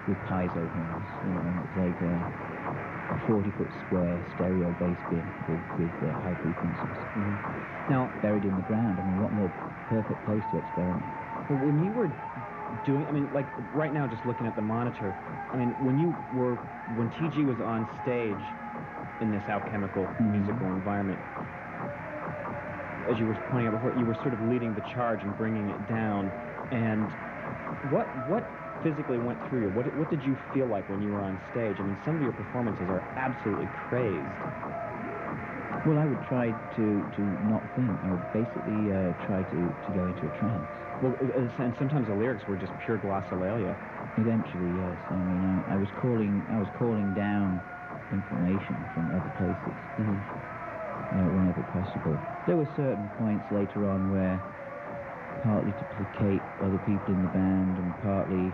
with piezo horns. It's like a 40-foot square stereo base bin with high frequencies. Now, buried in the ground. I mean, what more perfect place to experiment? Well, when you were doing, I mean, like right now, just looking at the monitor, I mean, when TG was on stage in this alchemical musical environment, as you were pointing out before, you were sort of leading the charge and bringing it down. And what physically went through you? What did you feel like when you were on stage? I mean, some of your performances are absolutely crazed. Well, I would try to not think. I would basically try to go into a trance. Well, and sometimes the lyrics were just pure glossolalia. Eventually, yes. I mean, I was calling down information from other places whenever possible. There were certain points later on where, partly to placate other people in the band and partly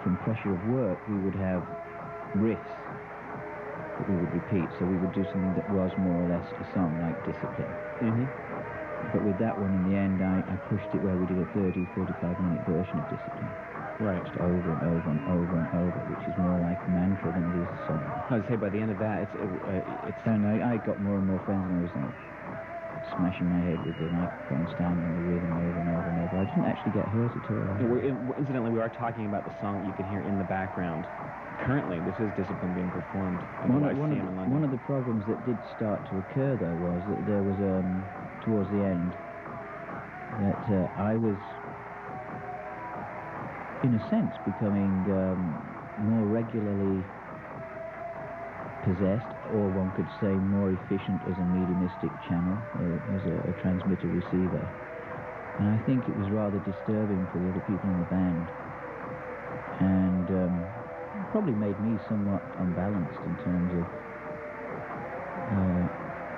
from pressure of work, we would have riffs that we would repeat. So we would do something that was more or less a song, like Discipline. But with that one, in the end, I pushed it where we did a 30, 45-minute version of Discipline. Right. Just over and over and over and over, which is more like a mantra than it is a song. I would say by the end of that, it's And I got more and more friends, and I was like smashing my head with the microphone stand and the rhythm over and over and over. I didn't actually get hurt at all. Incidentally, we are talking about the song that you can hear in the background. Currently, this is Discipline being performed at the Lyceum in London. One of the problems that did start to occur, though, was that there was, towards the end, that I was, in a sense, becoming more regularly possessed, or one could say more efficient as a mediumistic channel, as a transmitter-receiver. And I think it was rather disturbing for the other people in the band. And probably made me somewhat unbalanced in terms of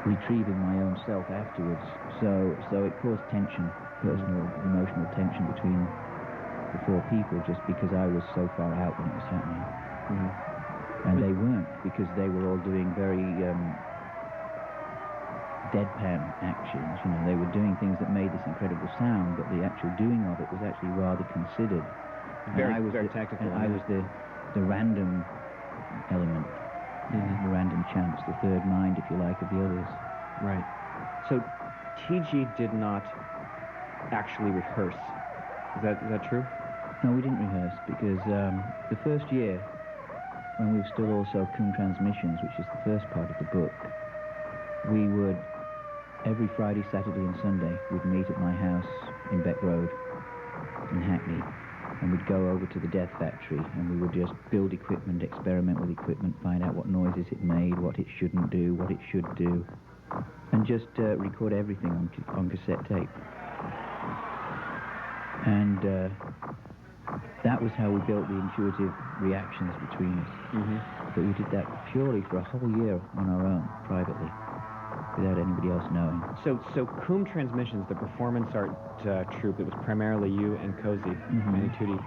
retrieving my own self afterwards. So it caused tension, personal, emotional tension between the four people, just because I was so far out when it was happening. And they weren't, because they were all doing very deadpan actions. They were doing things that made this incredible sound, but the actual doing of it was actually rather considered. Very tactical. And I was the random element, the random chance, the third mind, if you like, of the others. Right. So TG did not actually rehearse. Is that true? No, we didn't rehearse, because the first year, when we were still also Coom Transmissions, which is the first part of the book, we would, every Friday, Saturday and Sunday, we'd meet at my house in Beck Road in Hackney, and we'd go over to the Death Factory, and we would just build equipment, experiment with equipment, find out what noises it made, what it shouldn't do, what it should do, and just record everything on cassette tape. And that was how we built the intuitive reactions between us. But we did that purely for a whole year on our own, privately, without anybody else knowing. So Coom Transmissions, the performance art troupe, it was primarily you and Cozy, Manny Tootie.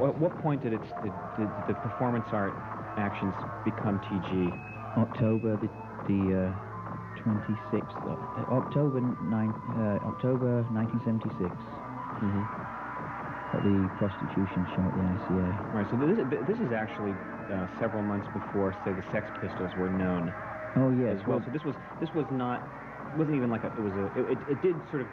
At what point did the performance art actions become TG? October the 26th, October 1976. Mm-hmm. At the prostitution show at the ICA. Right, so this is actually several months before, say, the Sex Pistols were known. Oh yes. As well. So this was not, wasn't even like it did sort of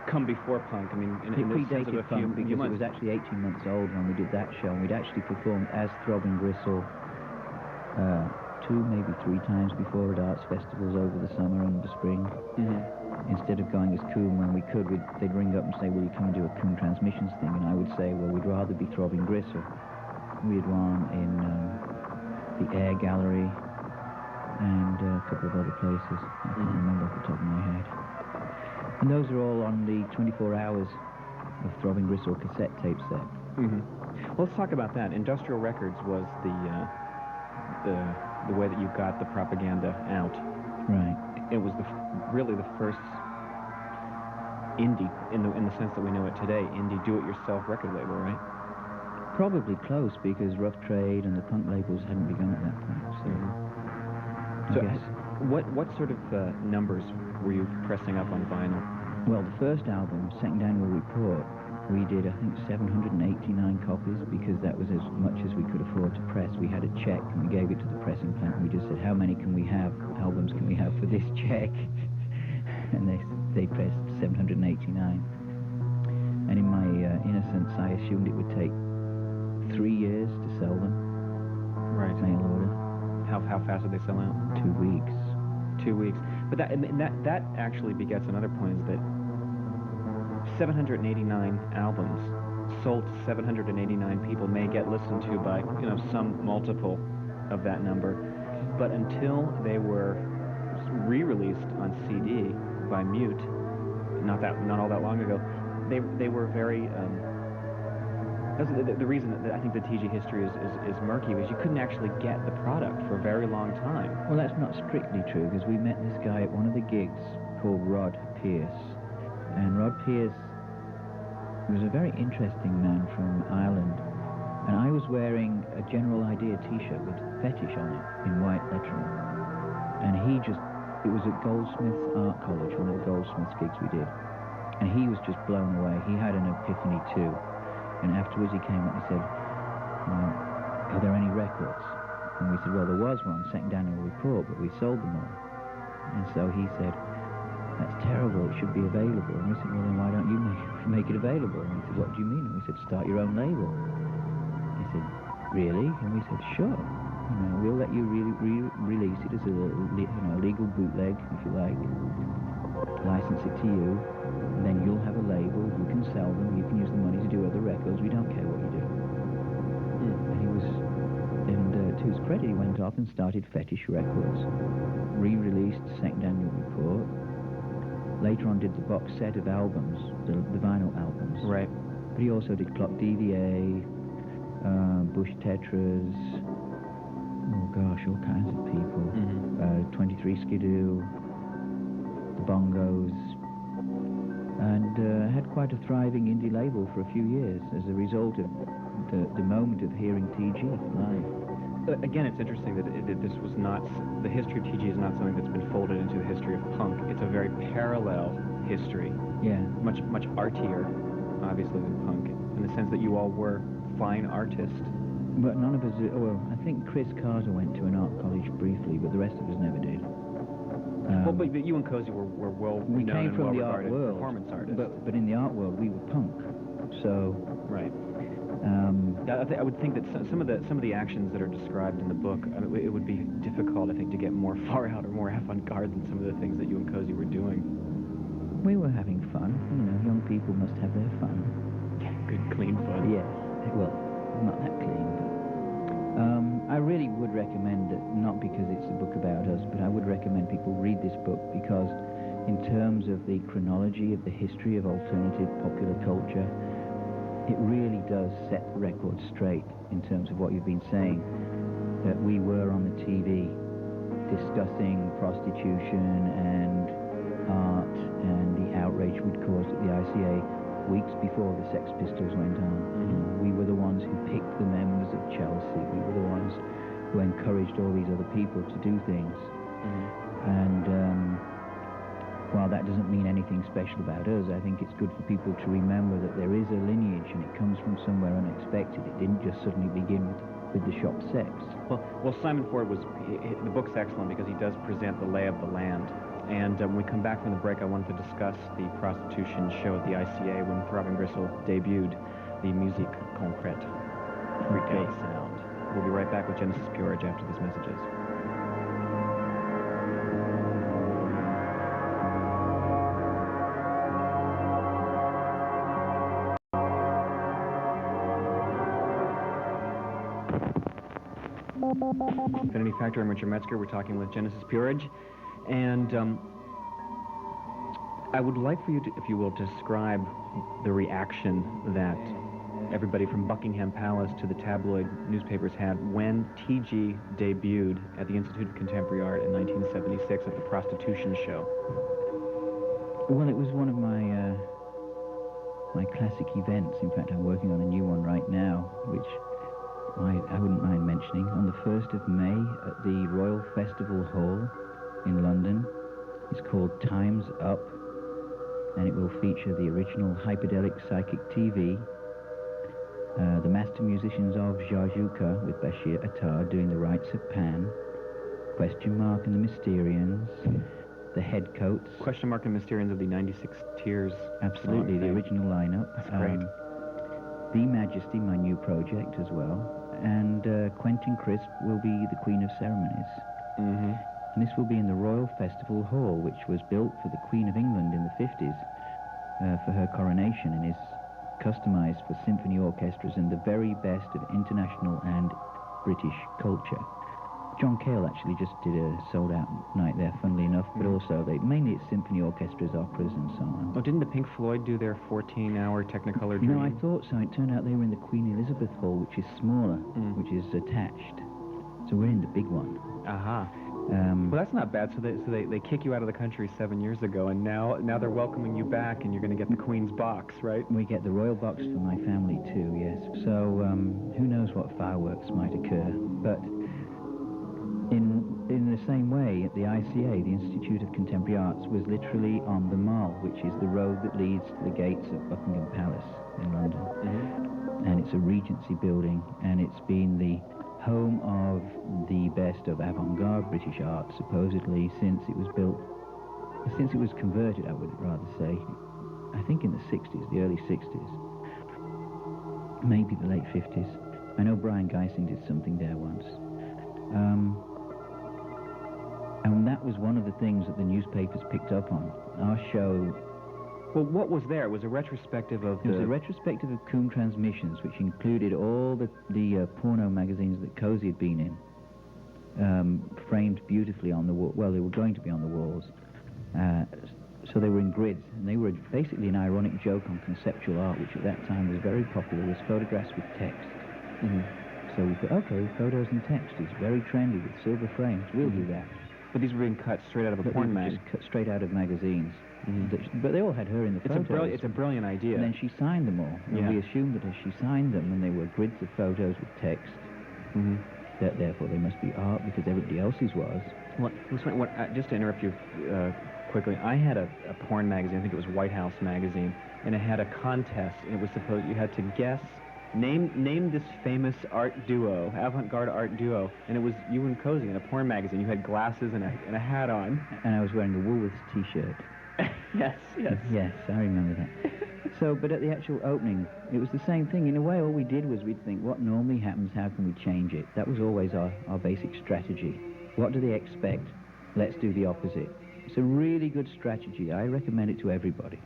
come before punk. I mean, in it the sense of predated a punk few because months. it was actually 18 months old when we did that show, and we'd actually performed as Throbbing Gristle 2, maybe 3 times before at arts festivals over the summer and the spring. Mm-hmm. Instead of going as Coombe when we could, they'd ring up and say, will you come and do a Coombe Transmissions thing? And I would say, well, we'd rather be Throbbing Gristle. We had one in the Air Gallery and a couple of other places. I can't remember off the top of my head. And those are all on the 24 hours of Throbbing Gristle cassette tape set. Mm-hmm. Well, let's talk about that. Industrial Records was the way that you got the propaganda out. Right. It was really the first indie, in the sense that we know it today, indie do-it-yourself record label, right? Probably close, because Rough Trade and the punk labels hadn't begun at that point. So, I guess. What sort of numbers were you pressing up on vinyl? Well, the first album, Second Annual Report, we did, I think, 789 copies, because that was as much as we could afford to press. We had a check, and we gave it to the pressing plant, and we just said, how many albums can we have for this check? And they pressed 789. And in my innocence, I assumed it would take 3 years to sell them. Right. Mail order. How fast did they sell out? 2 weeks. 2 weeks. But that actually begets another point, is that 789 albums sold to 789 people may get listened to by, some multiple of that number, but until they were re-released on CD by Mute, not all that long ago, they were very. That's the reason that I think the TG history is murky, is you couldn't actually get the product for a very long time. Well, that's not strictly true, because we met this guy at one of the gigs called Rod Pierce. And Rod Pierce was a very interesting man from Ireland. And I was wearing a General Idea t-shirt with Fetish on it in white lettering. And it was at Goldsmiths Art College, one of the Goldsmiths gigs we did. And he was just blown away. He had an epiphany too. And afterwards he came up and said, are there any records? And we said, well, there was one, Second Annual Report, but we sold them all. And so he said, that's terrible, it should be available. And we said, well, then why don't you make it available? And he said, what do you mean? And we said, start your own label. He said, really? And we said, sure. We'll let you release it as a legal bootleg, if you like. License it to you, and then you'll have a label, you can sell them, you can use the money to do other records, we don't care what you do. And to his credit, he went off and started Fetish Records, re-released Second Annual Report, later on did the box set of albums, the vinyl albums. Right. But he also did Clock DVA, Bush Tetras, oh gosh, all kinds of people. 23 Skidoo, the Bongos, and had quite a thriving indie label for a few years as a result of the moment of hearing TG live. Again, it's interesting that this was not, the history of TG is not something that's been folded into the history of punk. It's a very parallel history. Yeah. Much artier, obviously, than punk, in the sense that you all were fine artists. But none of us, well, I think Chris Carter went to an art college briefly, but the rest of us never did. Well, but you and Cozy were well we known came and from the art well-regarded world, performance artists. but in the art world we were punk, so right. I would think that some of the actions that are described in the book, it would be difficult, I think, to get more far out or more avant-garde than some of the things that you and Cozy were doing. We were having fun. Young people must have their fun. Good, clean fun. Yes. Well, not that clean, but I really would recommend it, not because it's a book about us, but I would recommend people read this book because in terms of the chronology of the history of alternative popular culture, it really does set the record straight in terms of what you've been saying, that we were on the TV discussing prostitution and art and the outrage we'd caused at the ICA weeks before the Sex Pistols went on. We were the ones who picked the members of Chelsea. We were the ones who encouraged all these other people to do things. And while that doesn't mean anything special about us, I think it's good for people to remember that there is a lineage and it comes from somewhere unexpected. It didn't just suddenly begin with the shop sex. Well, Simon Ford the book's excellent because he does present the lay of the land. And when we come back from the break, I wanted to discuss the prostitution show at the ICA when Throbbing Gristle debuted the Musique Concrète. Freaky sound. We'll be right back with Genesis Peerage after these messages. Infinity Factory, I'm Richard Metzger. We're talking with Genesis Peerage. And I would like for you to, if you will, describe the reaction that everybody from Buckingham Palace to the tabloid newspapers had when T.G. debuted at the Institute of Contemporary Art in 1976 at the Prostitution Show. Well, it was one of my my classic events. In fact, I'm working on a new one right now, which I wouldn't mind mentioning. On the 1st of May at the Royal Festival Hall in London. It's called Time's Up, and it will feature the original Hyperdelic Psychic TV, the master musicians of Jajuka with Bashir Attar doing the Rites of Pan, Question Mark and the Mysterians, the Headcoats. Question Mark and Mysterians of the 96 Tears. Absolutely, the original lineup. That's great. The Majesty, my new project as well, and Quentin Crisp will be the Queen of Ceremonies. Mm-hmm. And this will be in the Royal Festival Hall, which was built for the Queen of England in the 50s for her coronation, and is customized for symphony orchestras and the very best of international and British culture. John Cale actually just did a sold-out night there, funnily enough, but also mainly it's symphony orchestras, operas, and so on. Oh, didn't the Pink Floyd do their 14-hour Technicolor Dream? No, I thought so. It turned out they were in the Queen Elizabeth Hall, which is smaller, which is attached. So we're in the big one. Aha. Well, that's not bad. So they kick you out of the country 7 years ago, and now they're welcoming you back, and you're going to get the Queen's box, right? We get the royal box for my family too, yes. So who knows what fireworks might occur. But in the same way, at the ICA, the Institute of Contemporary Arts, was literally on the Mall, which is the road that leads to the gates of Buckingham Palace in London. Mm-hmm. And it's a Regency building, and it's been the home of the best of avant-garde British art, supposedly, since it was converted, I would rather say, I think in the 60s, the early 60s, maybe the late 50s. I know Brian Geising did something there once. And that was one of the things that the newspapers picked up on. Our show... Well, what was there? It was a retrospective of It was a retrospective of Coombe Transmissions, which included all the porno magazines that Cozy had been in, framed beautifully on the wall. Well, they were going to be on the walls. So they were in grids, and they were basically an ironic joke on conceptual art, which at that time was very popular, was photographs with text. Mm-hmm. So we thought, okay, photos and text is very trendy with silver frames. We'll do that. But these were being cut straight out of a porn mag. Just cut straight out of magazines. Mm-hmm. But they all had her in the photos. It's a brilliant idea. And then she signed them all. And we assumed that as she signed them, and they were grids of photos with text, that therefore they must be art because everybody else's was. Well, just to interrupt you quickly, I had a porn magazine, I think it was White House magazine, and it had a contest, and it was supposed you had to guess, name this famous art duo, avant-garde art duo, and it was you and Cozy in a porn magazine. You had glasses and a hat on. And I was wearing a Woolworths t-shirt. Yes. Yes, I remember that. So, but at the actual opening, it was the same thing. In a way, all we did was we'd think, what normally happens, how can we change it? That was always our basic strategy. What do they expect? Let's do the opposite. It's a really good strategy. I recommend it to everybody.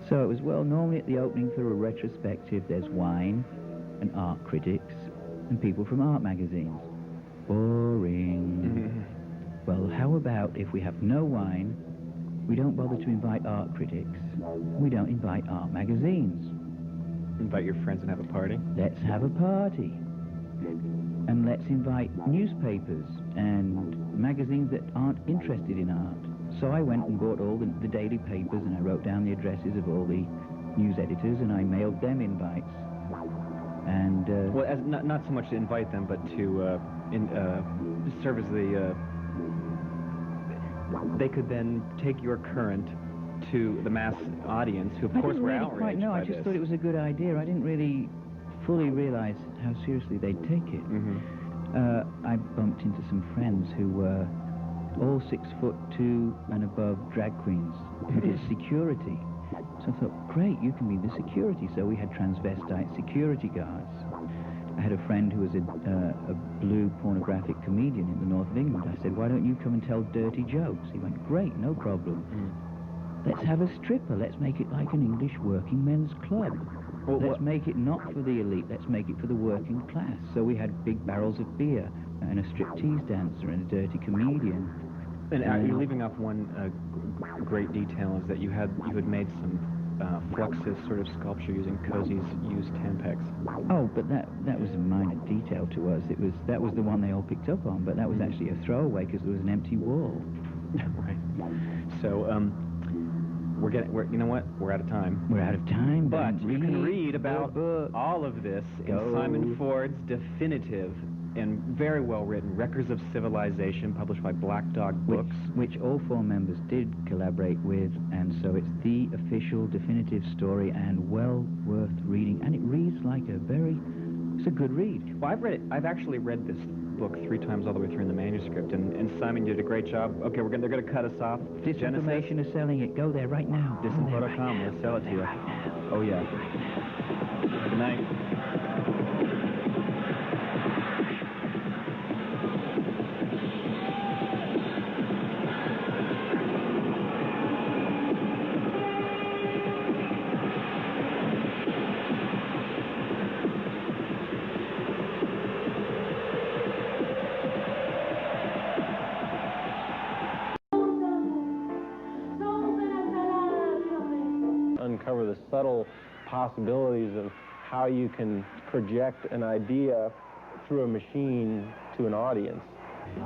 So it was, well, normally at the opening for a retrospective, there's wine and art critics and people from art magazines. Boring. Well, how about if we have no wine, we don't bother to invite art critics, we don't invite art magazines. Invite your friends and have a party? Let's have a party. And let's invite newspapers and magazines that aren't interested in art. So I went and bought all the daily papers, and I wrote down the addresses of all the news editors, and I mailed them invites. And Well, as not so much to invite them, but to serve as the. They could then take your current to the mass audience, who of course were outraged No, by I just this. thought it was a good idea. I didn't really fully realize how seriously they'd take it. I bumped into some friends who were all 6'2" and above drag queens who did security. So I thought, great, you can be the security. So we had transvestite security guards. I had a friend who was a blue pornographic comedian in the north of England. I said, why don't you come and tell dirty jokes? He went, great, no problem. Let's have a stripper. Let's make it like an English working men's club. Well, Let's make it not for the elite. Let's make it for the working class. So we had big barrels of beer and a striptease dancer and a dirty comedian. And you're leaving off one great detail, is that you had made some fluxus sort of sculpture using Cosey's used Tampax. Oh, but that was a minor detail to us. That was the one they all picked up on, but that was actually a throwaway because there was an empty wall. Right. So you know what? We're out of time. We're out of time, But you can read the about book. all of this in Go. Simon Ford's definitive and very well written Records of Civilization, published by Black Dog Books. Which all 4 members did collaborate with, and so it's the official definitive story and well worth reading. And it reads like it's a good read. Well, I've actually read this book 3 times all the way through in the manuscript, and Simon did a great job. Okay, they're going to cut us off. Disinformation is selling it. Go there right now. Disinfo.com. We'll sell it to you. Oh, yeah. Good night. Uncover the subtle possibilities of how you can project an idea through a machine to an audience.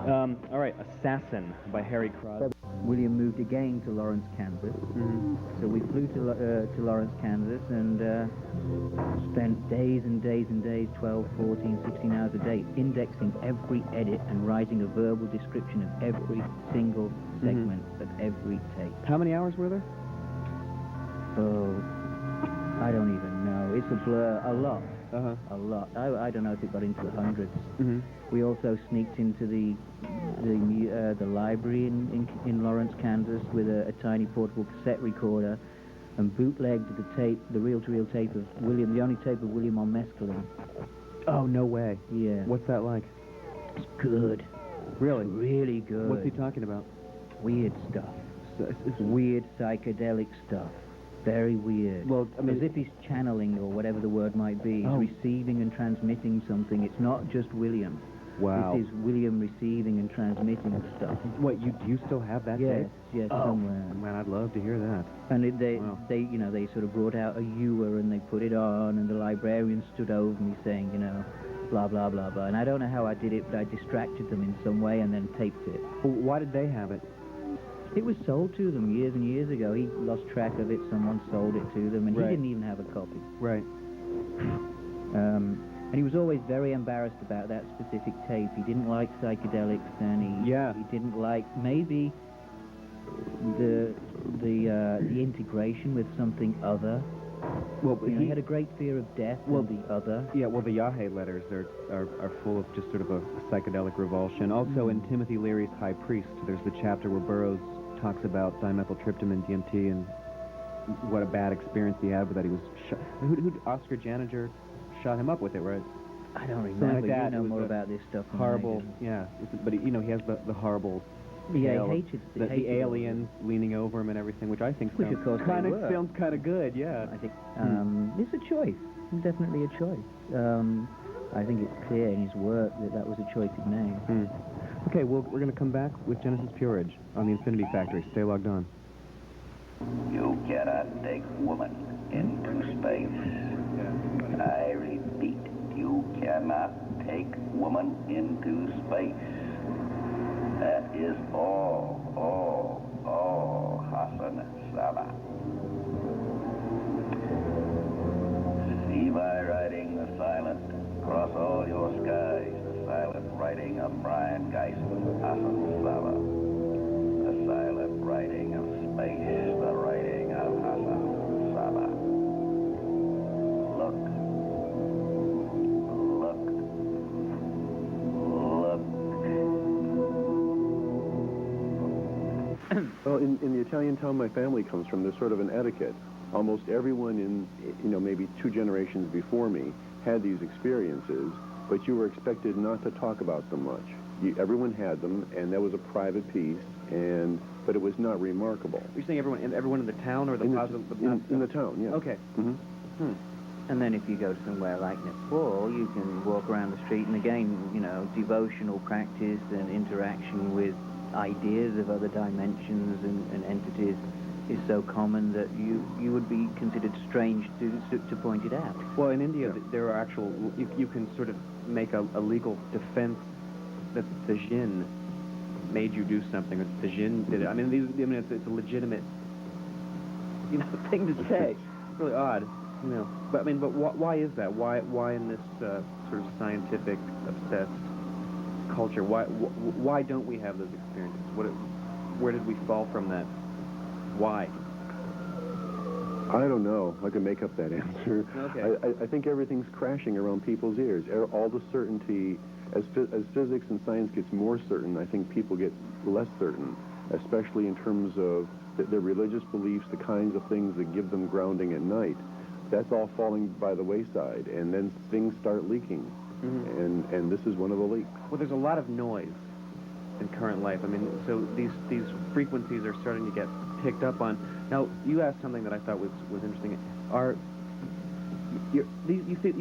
All right, Assassin by Harry Crosby. William moved again to Lawrence, Kansas. So we flew to Lawrence, Kansas, and spent days and days and days, 12, 14, 16 hours a day, indexing every edit and writing a verbal description of every single segment of every tape. How many hours were there? Oh, I don't even know. It's a blur. A lot. A lot. I don't know if it got into the hundreds. We also sneaked into the library in Lawrence, Kansas, with a tiny portable cassette recorder, and bootlegged the reel-to-reel tape of William, the only tape of William on mescaline. Oh, no way. Yeah. What's that like? It's good. Really? Really good. What's he talking about? Weird stuff. Weird psychedelic stuff. Very weird. Well, I mean, as if he's channeling, or whatever the word might be, receiving and transmitting something. It's not just William. Wow. This is William receiving and transmitting stuff. What, do you still have that tape? Yes, somewhere. Man, I'd love to hear that. And they sort of brought out a ewer and they put it on, and the librarian stood over me saying, blah, blah, blah, blah. And I don't know how I did it, but I distracted them in some way and then taped it. Well, why did they have it? It was sold to them years and years ago. He lost track of it. Someone sold it to them, and Right. he didn't even have a copy. Right. And he was always very embarrassed about that specific tape. He didn't like psychedelics, and he didn't like maybe the integration with something other. Well, he had a great fear of death and the other. Yeah, well, the Yahé letters are full of just sort of a psychedelic revulsion. Also, in Timothy Leary's High Priest, there's the chapter where Burroughs talks about dimethyltryptamine, DMT, and what a bad experience he had with that. He was shot. Who Oscar Janiger shot him up with it, right? I don't Something remember. like that. You know It was more a about this stuff than horrible, I do. yeah. But he has the horrible. Yeah, tale he of hated the aliens leaning over him and everything, which I think Which, of course, they were. sounds kind of good. Yeah. I think it's a choice. It's definitely a choice. I think it's clear in his work that was a choice he made. Okay, well, we're going to come back with Genesis Peerage on the Infinity Factory. Stay logged on. You cannot take woman into space. I repeat, you cannot take woman into space. That is all Hassan Salah. See my writing the silent. Across all your skies, the silent writing of Brian Geisman, Hassan Saba. The silent writing of space, the writing of Hassan Saba. Look. Well, in the Italian town my family comes from, there's sort of an etiquette. Almost everyone in, maybe 2 generations before me had these experiences, but you were expected not to talk about them much. Everyone had them, and that was a private piece, but it was not remarkable. You're saying everyone in the town, or the positive? In the town, yeah. Okay. Mm-hmm. And then if you go somewhere like Nepal, you can walk around the street, and again, devotional practice and interaction with ideas of other dimensions and entities is so common that you would be considered strange to point it out. Well, in India, there are actual, you can sort of make a legal defense that the jinn made you do something, or the jinn did it. I mean, it's a legitimate, thing to say. It's really odd, But why is that? Why in this sort of scientific obsessed culture? Why don't we have those experiences? Where did we fall from that? Why? I don't know. I can make up that answer. Okay. I think everything's crashing around people's ears. All the certainty, as physics and science gets more certain, I think people get less certain, especially in terms of their religious beliefs, the kinds of things that give them grounding at night. That's all falling by the wayside, and then things start leaking. Mm-hmm. And this is one of the leaks. Well, there's a lot of noise in current life. I mean, so these frequencies are starting to get picked up on. Now, you asked something that I thought was interesting. You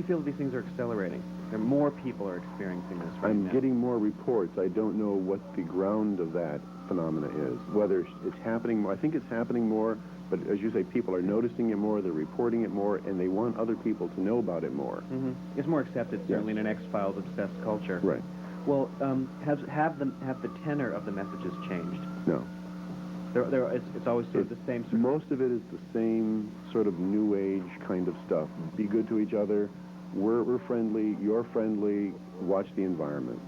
feel that these things are accelerating? More people are experiencing this right now. I'm getting more reports. I don't know what the ground of that phenomena is. Whether it's happening more, I think it's happening more, but as you say, people are noticing it more, they're reporting it more, and they want other people to know about it more. Mm-hmm. It's more accepted, certainly, in an X-Files obsessed culture. Right. Well, have the tenor of the messages changed? No. It's always sort of the same sort of... Most of it is the same sort of new age kind of stuff. Be good to each other. We're friendly. You're friendly. Watch the environment.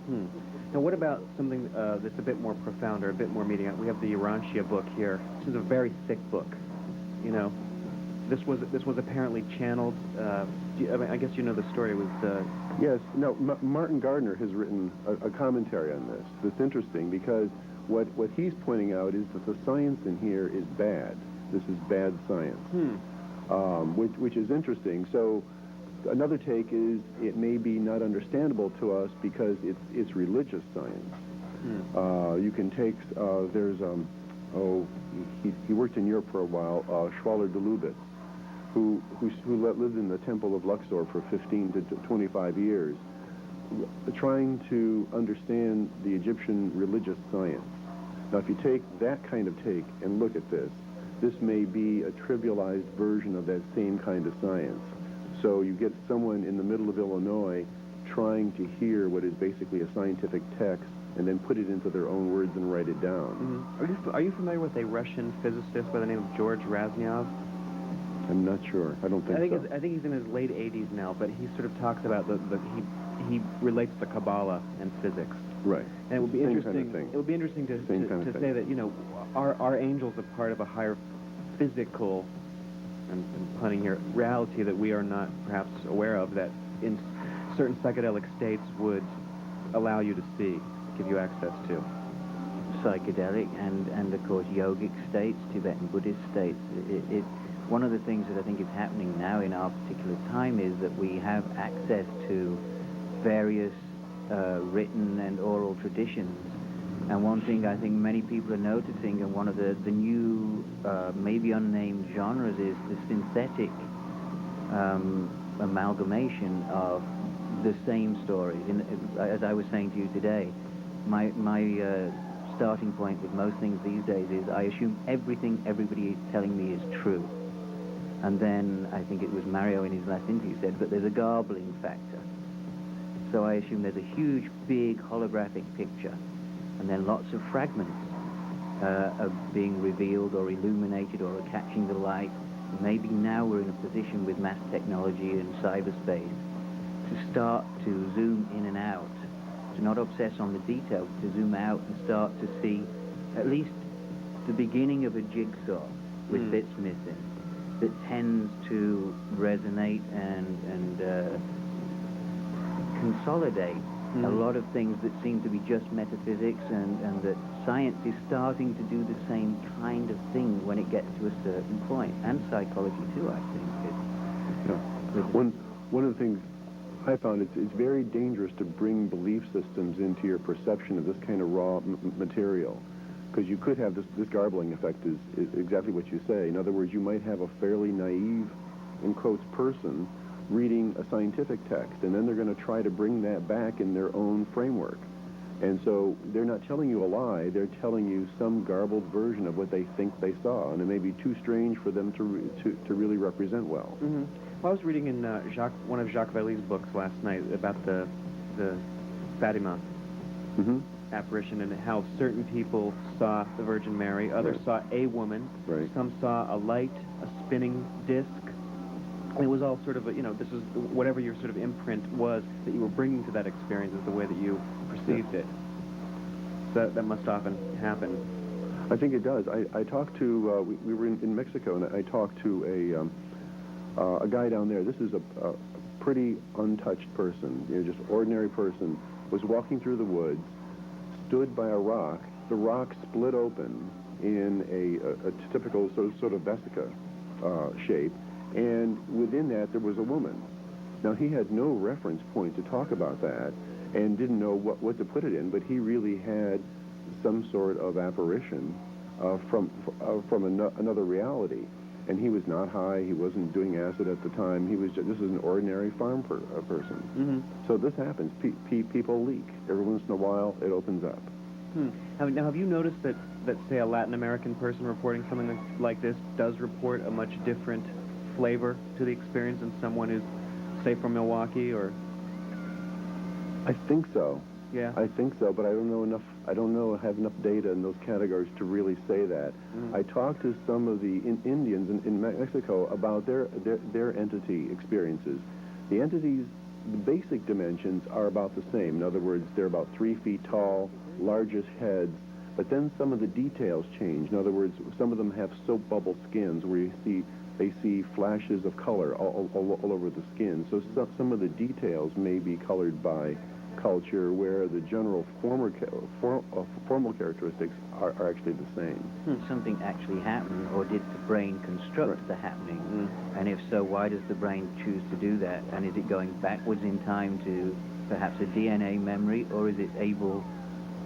Now, what about something that's a bit more profound or a bit more meaty? We have the Urantia book here. This is a very thick book. This was apparently channeled. I guess you know the story. It was... Yes. No. Martin Gardner has written a commentary on this. That's interesting because what he's pointing out is that the science in here is bad. This is bad science, which is interesting. So another take is it may be not understandable to us because it's religious science. You can take there's he worked in Europe for a while. Schwaller de Lubitz, who lived in the Temple of Luxor for 15 to 25 years, trying to understand the Egyptian religious science. Now, if you take that kind of take and look at this may be a trivialized version of that same kind of science. So you get someone in the middle of Illinois trying to hear what is basically a scientific text and then put it into their own words and write it down. Are you familiar with a Russian physicist by the name of George Raznyov? I'm not sure. I don't think so. I think he's in his late 80s now, but he sort of talks about he relates the Kabbalah and physics. Right. And it would be interesting. Kind of thing. It would be interesting to say that our angels are part of a higher physical, and punning here, reality that we are not perhaps aware of, that in certain psychedelic states would allow you to see, give you access to. Psychedelic and of course yogic states, Tibetan Buddhist states. One of the things that I think is happening now in our particular time is that we have access to various written and oral traditions. And one thing I think many people are noticing, and one of the new, maybe unnamed genres, is the synthetic amalgamation of the same stories. As I was saying to you today, my starting point with most things these days is I assume everything everybody is telling me is true. And then I think it was Mario in his last interview said, but there's a garbling factor. So I assume there's a huge, big holographic picture, and then lots of fragments are being revealed or illuminated or are catching the light. Maybe now we're in a position with mass technology and cyberspace to start to zoom in and out, to not obsess on the details, to zoom out and start to see at least the beginning of a jigsaw with bits missing that tends to resonate and consolidate a lot of things that seem to be just metaphysics, and that science is starting to do the same kind of thing when it gets to a certain point, and psychology too, I think. One of the things I found, it's very dangerous to bring belief systems into your perception of this kind of raw material, because you could have this garbling effect is exactly what you say. In other words, you might have a fairly naive, in quotes, person reading a scientific text, and then they're going to try to bring that back in their own framework. And so they're not telling you a lie, they're telling you some garbled version of what they think they saw, and it may be too strange for them to really represent well. Well, I was reading in one of Jacques Vallée's books last night about the Fatima apparition, and how certain people saw the Virgin Mary, others saw a woman, some saw a light, a spinning disc. It was all sort of, this is whatever your sort of imprint was that you were bringing to that experience is the way that you perceived it. So that must often happen. I think it does. I talked to, we were in Mexico, and I talked to a guy down there. This is a pretty untouched person, just ordinary person, was walking through the woods, stood by a rock. The rock split open in a typical sort of vesica shape, and within that there was a woman. Now, he had no reference point to talk about that and didn't know what to put it in, but he really had some sort of apparition from another reality. And he was not high, he wasn't doing acid at the time, this is an ordinary farm person. So this happens. People leak. Every once in a while, it opens up. Now, have you noticed that, say, a Latin American person reporting something like this does report a much different flavor to the experience than someone who's, say, from Milwaukee, or? I think so. Yeah. I think so, but I don't know enough. I don't have enough data in those categories to really say that. I talked to some of the Indians in Mexico about their entity experiences. The entities, the basic dimensions are about the same. In other words, they're about 3 feet tall, largest heads, but then some of the details change. In other words, some of them have soap bubble skins where they see flashes of color all over the skin. So some of the details may be colored by culture, where the general formal characteristics are actually the same. Something actually happened, or did the brain construct the happening? And if so, why does the brain choose to do that? And is it going backwards in time to perhaps a DNA memory, or is it able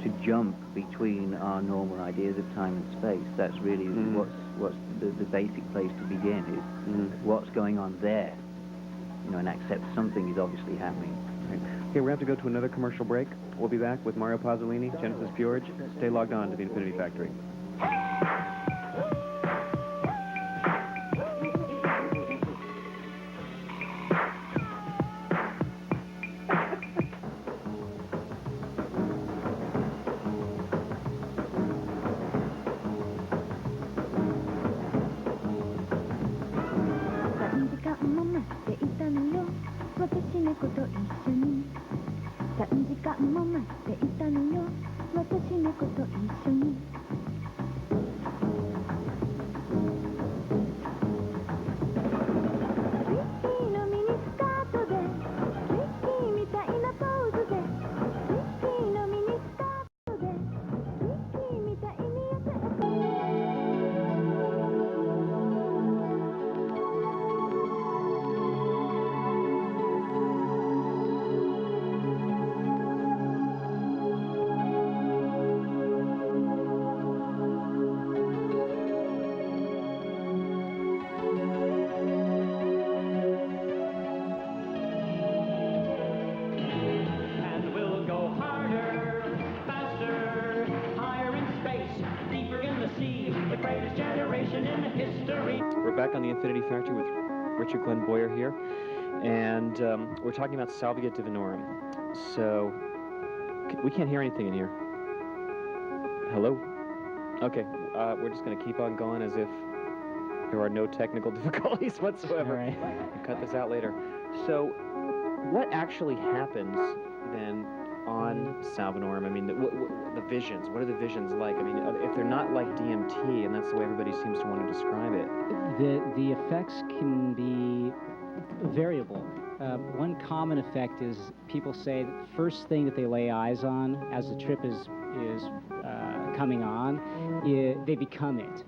to jump between our normal ideas of time and space? That's really what's the basic place to begin, is what's going on there, and accept something is obviously happening. Okay, we're going to have to go to another commercial break. We'll be back with Mario Pasolini, Genesis Fjorge. Stay logged on to the Infinity Factory. We're back on the Infinity Factory with Richard Glenn Boyer here, and we're talking about Salvia Divinorum. So, we can't hear anything in here. Hello? Okay, we're just going to keep on going as if there are no technical difficulties whatsoever. All right. We'll cut this out later. So, what actually happens then on Salvanorm? I mean, the visions, what are the visions like? I mean, if they're not like DMT, and that's the way everybody seems to want to describe it. The effects can be variable. One common effect is people say that the first thing that they lay eyes on as the trip is coming on, they become it.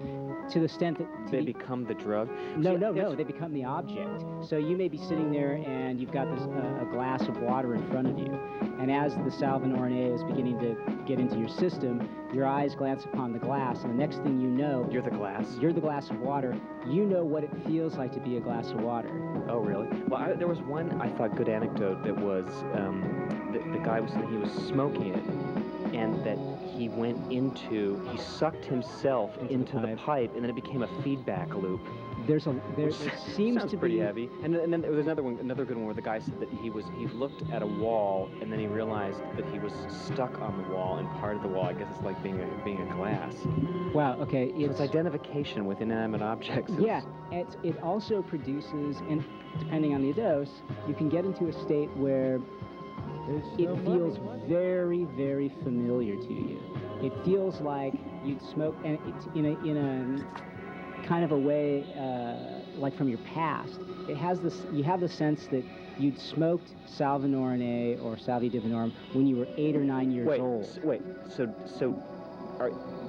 To the extent that... They become the drug? No, they become the object. So you may be sitting there and you've got this, a glass of water in front of you, and as the Salvinorin A is beginning to get into your system, your eyes glance upon the glass, and the next thing you know... You're the glass? You're the glass of water. You know what it feels like to be a glass of water. Oh, really? Well, there was one, I thought, good anecdote that was, the guy was saying he was smoking it, and that he sucked himself into the pipe, and then it became a feedback loop. There seems sounds to pretty be... heavy. And then there was another good one where the guy said that he looked at a wall, and then he realized that he was stuck on the wall, and part of the wall, I guess it's like being a glass. Wow, okay. So it's identification with inanimate objects. Yeah, it also produces, and depending on the dose, you can get into a state where it feels very, very familiar to you. It feels like you'd smoke, and it's in a kind of a way like from your past. It has this. You have the sense that you'd smoked Salvinorin A or Salvidivinorum when you were 8 or 9 years old.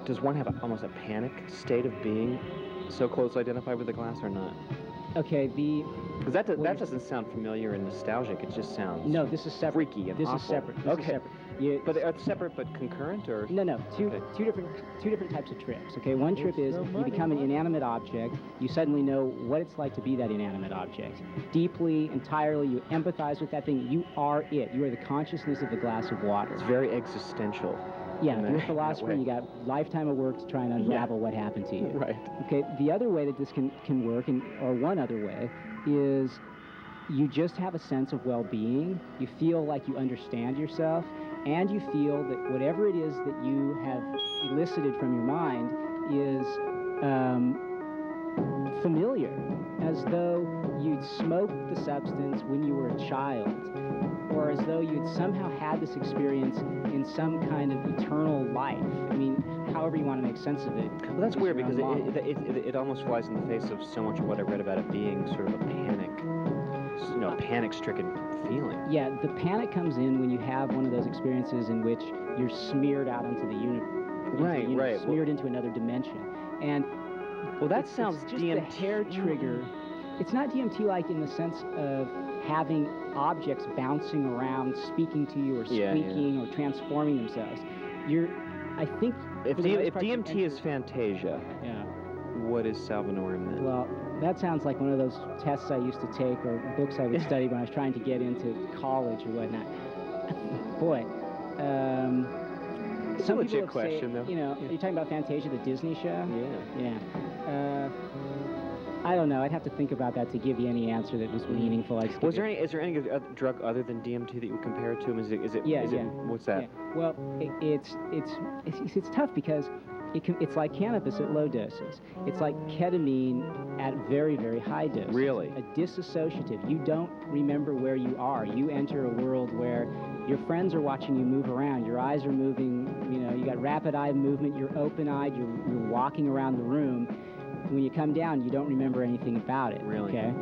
Does one have almost a panic state of being so closely identified with the glass or not? Okay, because that doesn't sound familiar and nostalgic. It just sounds this is separate. Freaky and this awful. Is separate. This is separate. But are they separate but concurrent, or no? Two different types of trips. Okay, one trip is you become an inanimate object. You suddenly know what it's like to be that inanimate object. Deeply, entirely, you empathize with that thing. You are it. You are the consciousness of the glass of water. It's very existential. Yeah, if you're a philosopher, you got a lifetime of work to try and unravel what happened to you. Right. Okay, the other way that this can work, or one other way, is you just have a sense of well-being. You feel like you understand yourself, and you feel that whatever it is that you have elicited from your mind is familiar, as though you'd smoked the substance when you were a child, or as though you'd somehow had this experience in some kind of eternal life. I mean, however you want to make sense of it. Well, that's weird, because it almost flies in the face of so much of what I read about it being sort of a panic-stricken feeling. Yeah, the panic comes in when you have one of those experiences in which you're smeared out into the universe. Right. Smeared into another dimension. And that sounds just DMT. The hair trigger. It's not DMT-like in the sense of having objects bouncing around, speaking to you, or squeaking, or transforming themselves. I think... If DMT is Fantasia, yeah. What is Salvinorin then? Well, that sounds like one of those tests I used to take, or books I would study when I was trying to get into college or whatnot. Boy, it's some a legit people question, though. Are you talking about Fantasia, the Disney show? Yeah. I don't know. I'd have to think about that to give you any answer that was meaningful. Is there any drug other than DMT that you would compare it to? What's that? Yeah. Well, it's tough because it's like cannabis at low doses. It's like ketamine at very, very high doses. Really? A dissociative. You don't remember where you are. You enter a world where your friends are watching you move around. Your eyes are moving. You got rapid eye movement. You're open-eyed. You're walking around the room. When you come down, you don't remember anything about it. Really? Okay?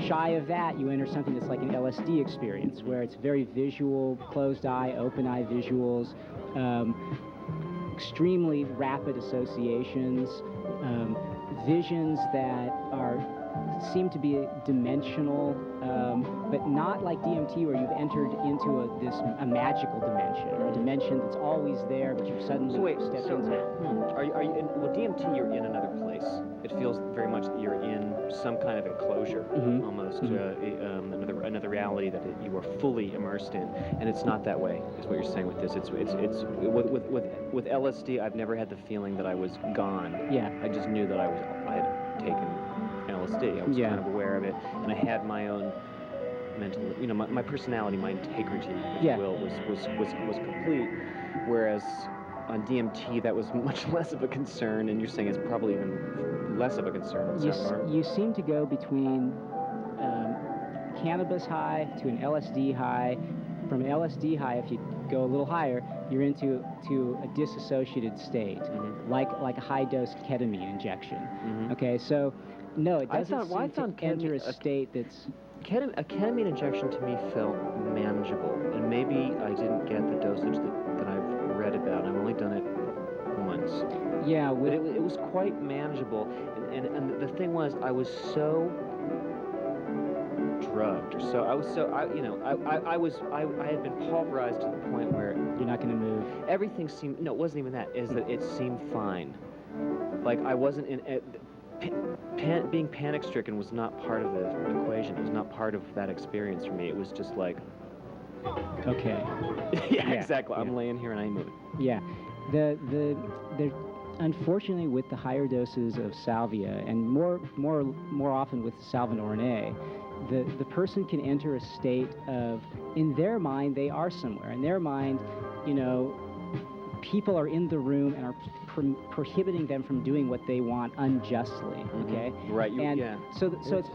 Shy of that, you enter something that's like an LSD experience, where it's very visual, closed eye, open eye visuals, extremely rapid associations, visions that seem to be dimensional, but not like DMT, where you've entered into a magical dimension, or a dimension that's always there, but you've suddenly stepped into it. Well, DMT, you're in another place. It feels very much that you're in some kind of enclosure, almost another reality that you are fully immersed in, and it's not that way. Is what you're saying with this? It's with LSD. I've never had the feeling that I was gone. Yeah. I just knew that I had taken LSD. I was kind of aware of it, and I had my own mental, my personality, my integrity, if you will, was complete. Whereas on DMT, that was much less of a concern, and you're saying it's probably even less of a concern. You seem to go between cannabis high to an LSD high. From an LSD high, if you go a little higher, you're into a disassociated state, like a high-dose ketamine injection. Okay, so no, it doesn't seem to enter a state that's... A ketamine injection to me felt manageable, and maybe I didn't get the dosage that I've read about. I've only done it once. Yeah, but it was quite manageable, and the thing was, I was so drugged, or so I had been pulverized to the point where you're not going to move. Everything seemed, no, it wasn't even that. Is that it seemed fine. Like I wasn't in. Being panic-stricken was not part of the equation. It was not part of that experience for me. It was just like, okay. yeah, exactly. I'm laying here and I ain't moving. Yeah, unfortunately, with the higher doses of salvia, and more often with salvinorin A, the person can enter a state of, in their mind, they are somewhere. In their mind, you know, people are in the room and are prohibiting them from doing what they want unjustly. Okay, right. So it's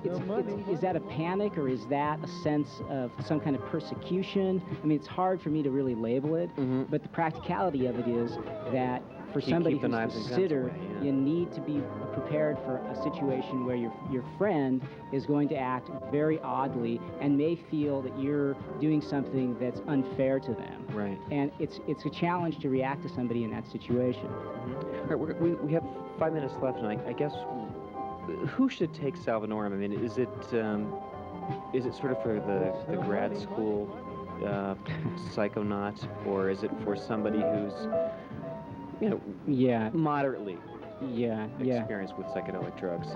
is that a panic, or is that a sense of some kind of persecution? I mean, it's hard for me to really label it, but the practicality of it is that for somebody who's a sitter, you need to be prepared for a situation where your friend is going to act very oddly and may feel that you're doing something that's unfair to them. Right. And it's a challenge to react to somebody in that situation. All right, we have 5 minutes left, and I guess who should take salvinorin? I mean, is it sort of for the grad school psychonaut, or is it for somebody who's moderately experienced with psychedelic drugs?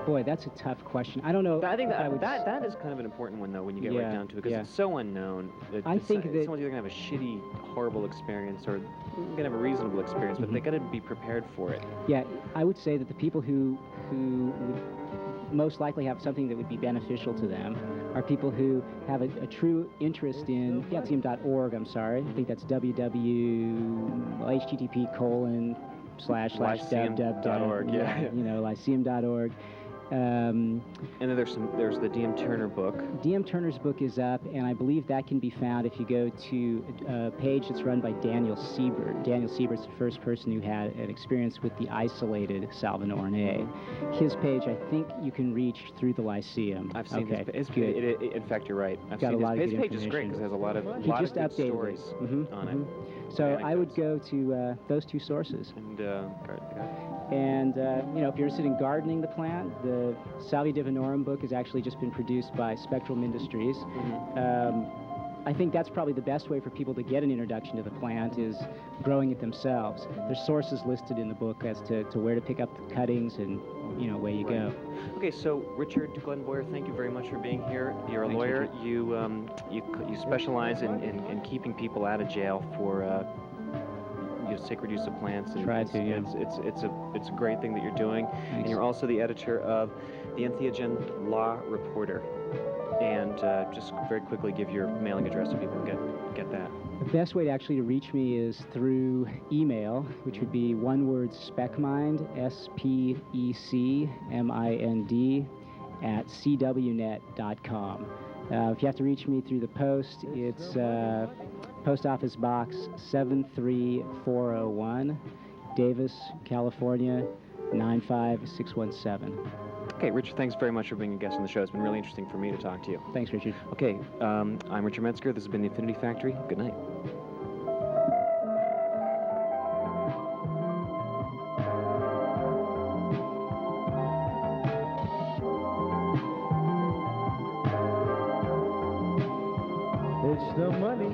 Boy, that's a tough question. I don't know. I think that is kind of an important one, though, when you get right down to it, because it's so unknown. I think that someone's either going to have a shitty, horrible experience, or going to have a reasonable experience, but they got to be prepared for it. Yeah, I would say that the people who would most likely have something that would be beneficial to them are people who have a true interest in lyceum.org. I'm sorry, I think that's http://lyceum.org. Lyceum.org. And then there's the D.M. Turner book. D.M. Turner's book is up, and I believe that can be found if you go to a page that's run by Daniel Siebert. Daniel Siebert's the first person who had an experience with the isolated salvinorin A. His page, I think you can reach through the Lyceum. I've seen his page. In fact, you're right. I've got seen a lot his of page is great because it has a lot of good stories on it. So I would go to those two sources. And if you're interested in gardening the plant, the Salvia divinorum book has actually just been produced by Spectrum Industries. I think that's probably the best way for people to get an introduction to the plant is growing it themselves. There's sources listed in the book as to where to pick up the cuttings and, away you go. Okay, so Richard Glenboyer, thank you very much for being here. You're a lawyer. You specialize in keeping people out of jail for sacred use of plants. And it's a great thing that you're doing. Thanks. And you're also the editor of the Entheogen Law Reporter. And just very quickly give your mailing address so people can get that. The best way to reach me is through email, which would be one word, specmind, SPECMIND, @cwnet.com. If you have to reach me through the post, it's Post Office Box 73401, Davis, California, 95617. Okay, Richard, thanks very much for being a guest on the show. It's been really interesting for me to talk to you. Thanks, Richard. Okay, I'm Richard Metzger. This has been The Infinity Factory. Good night. It's the money.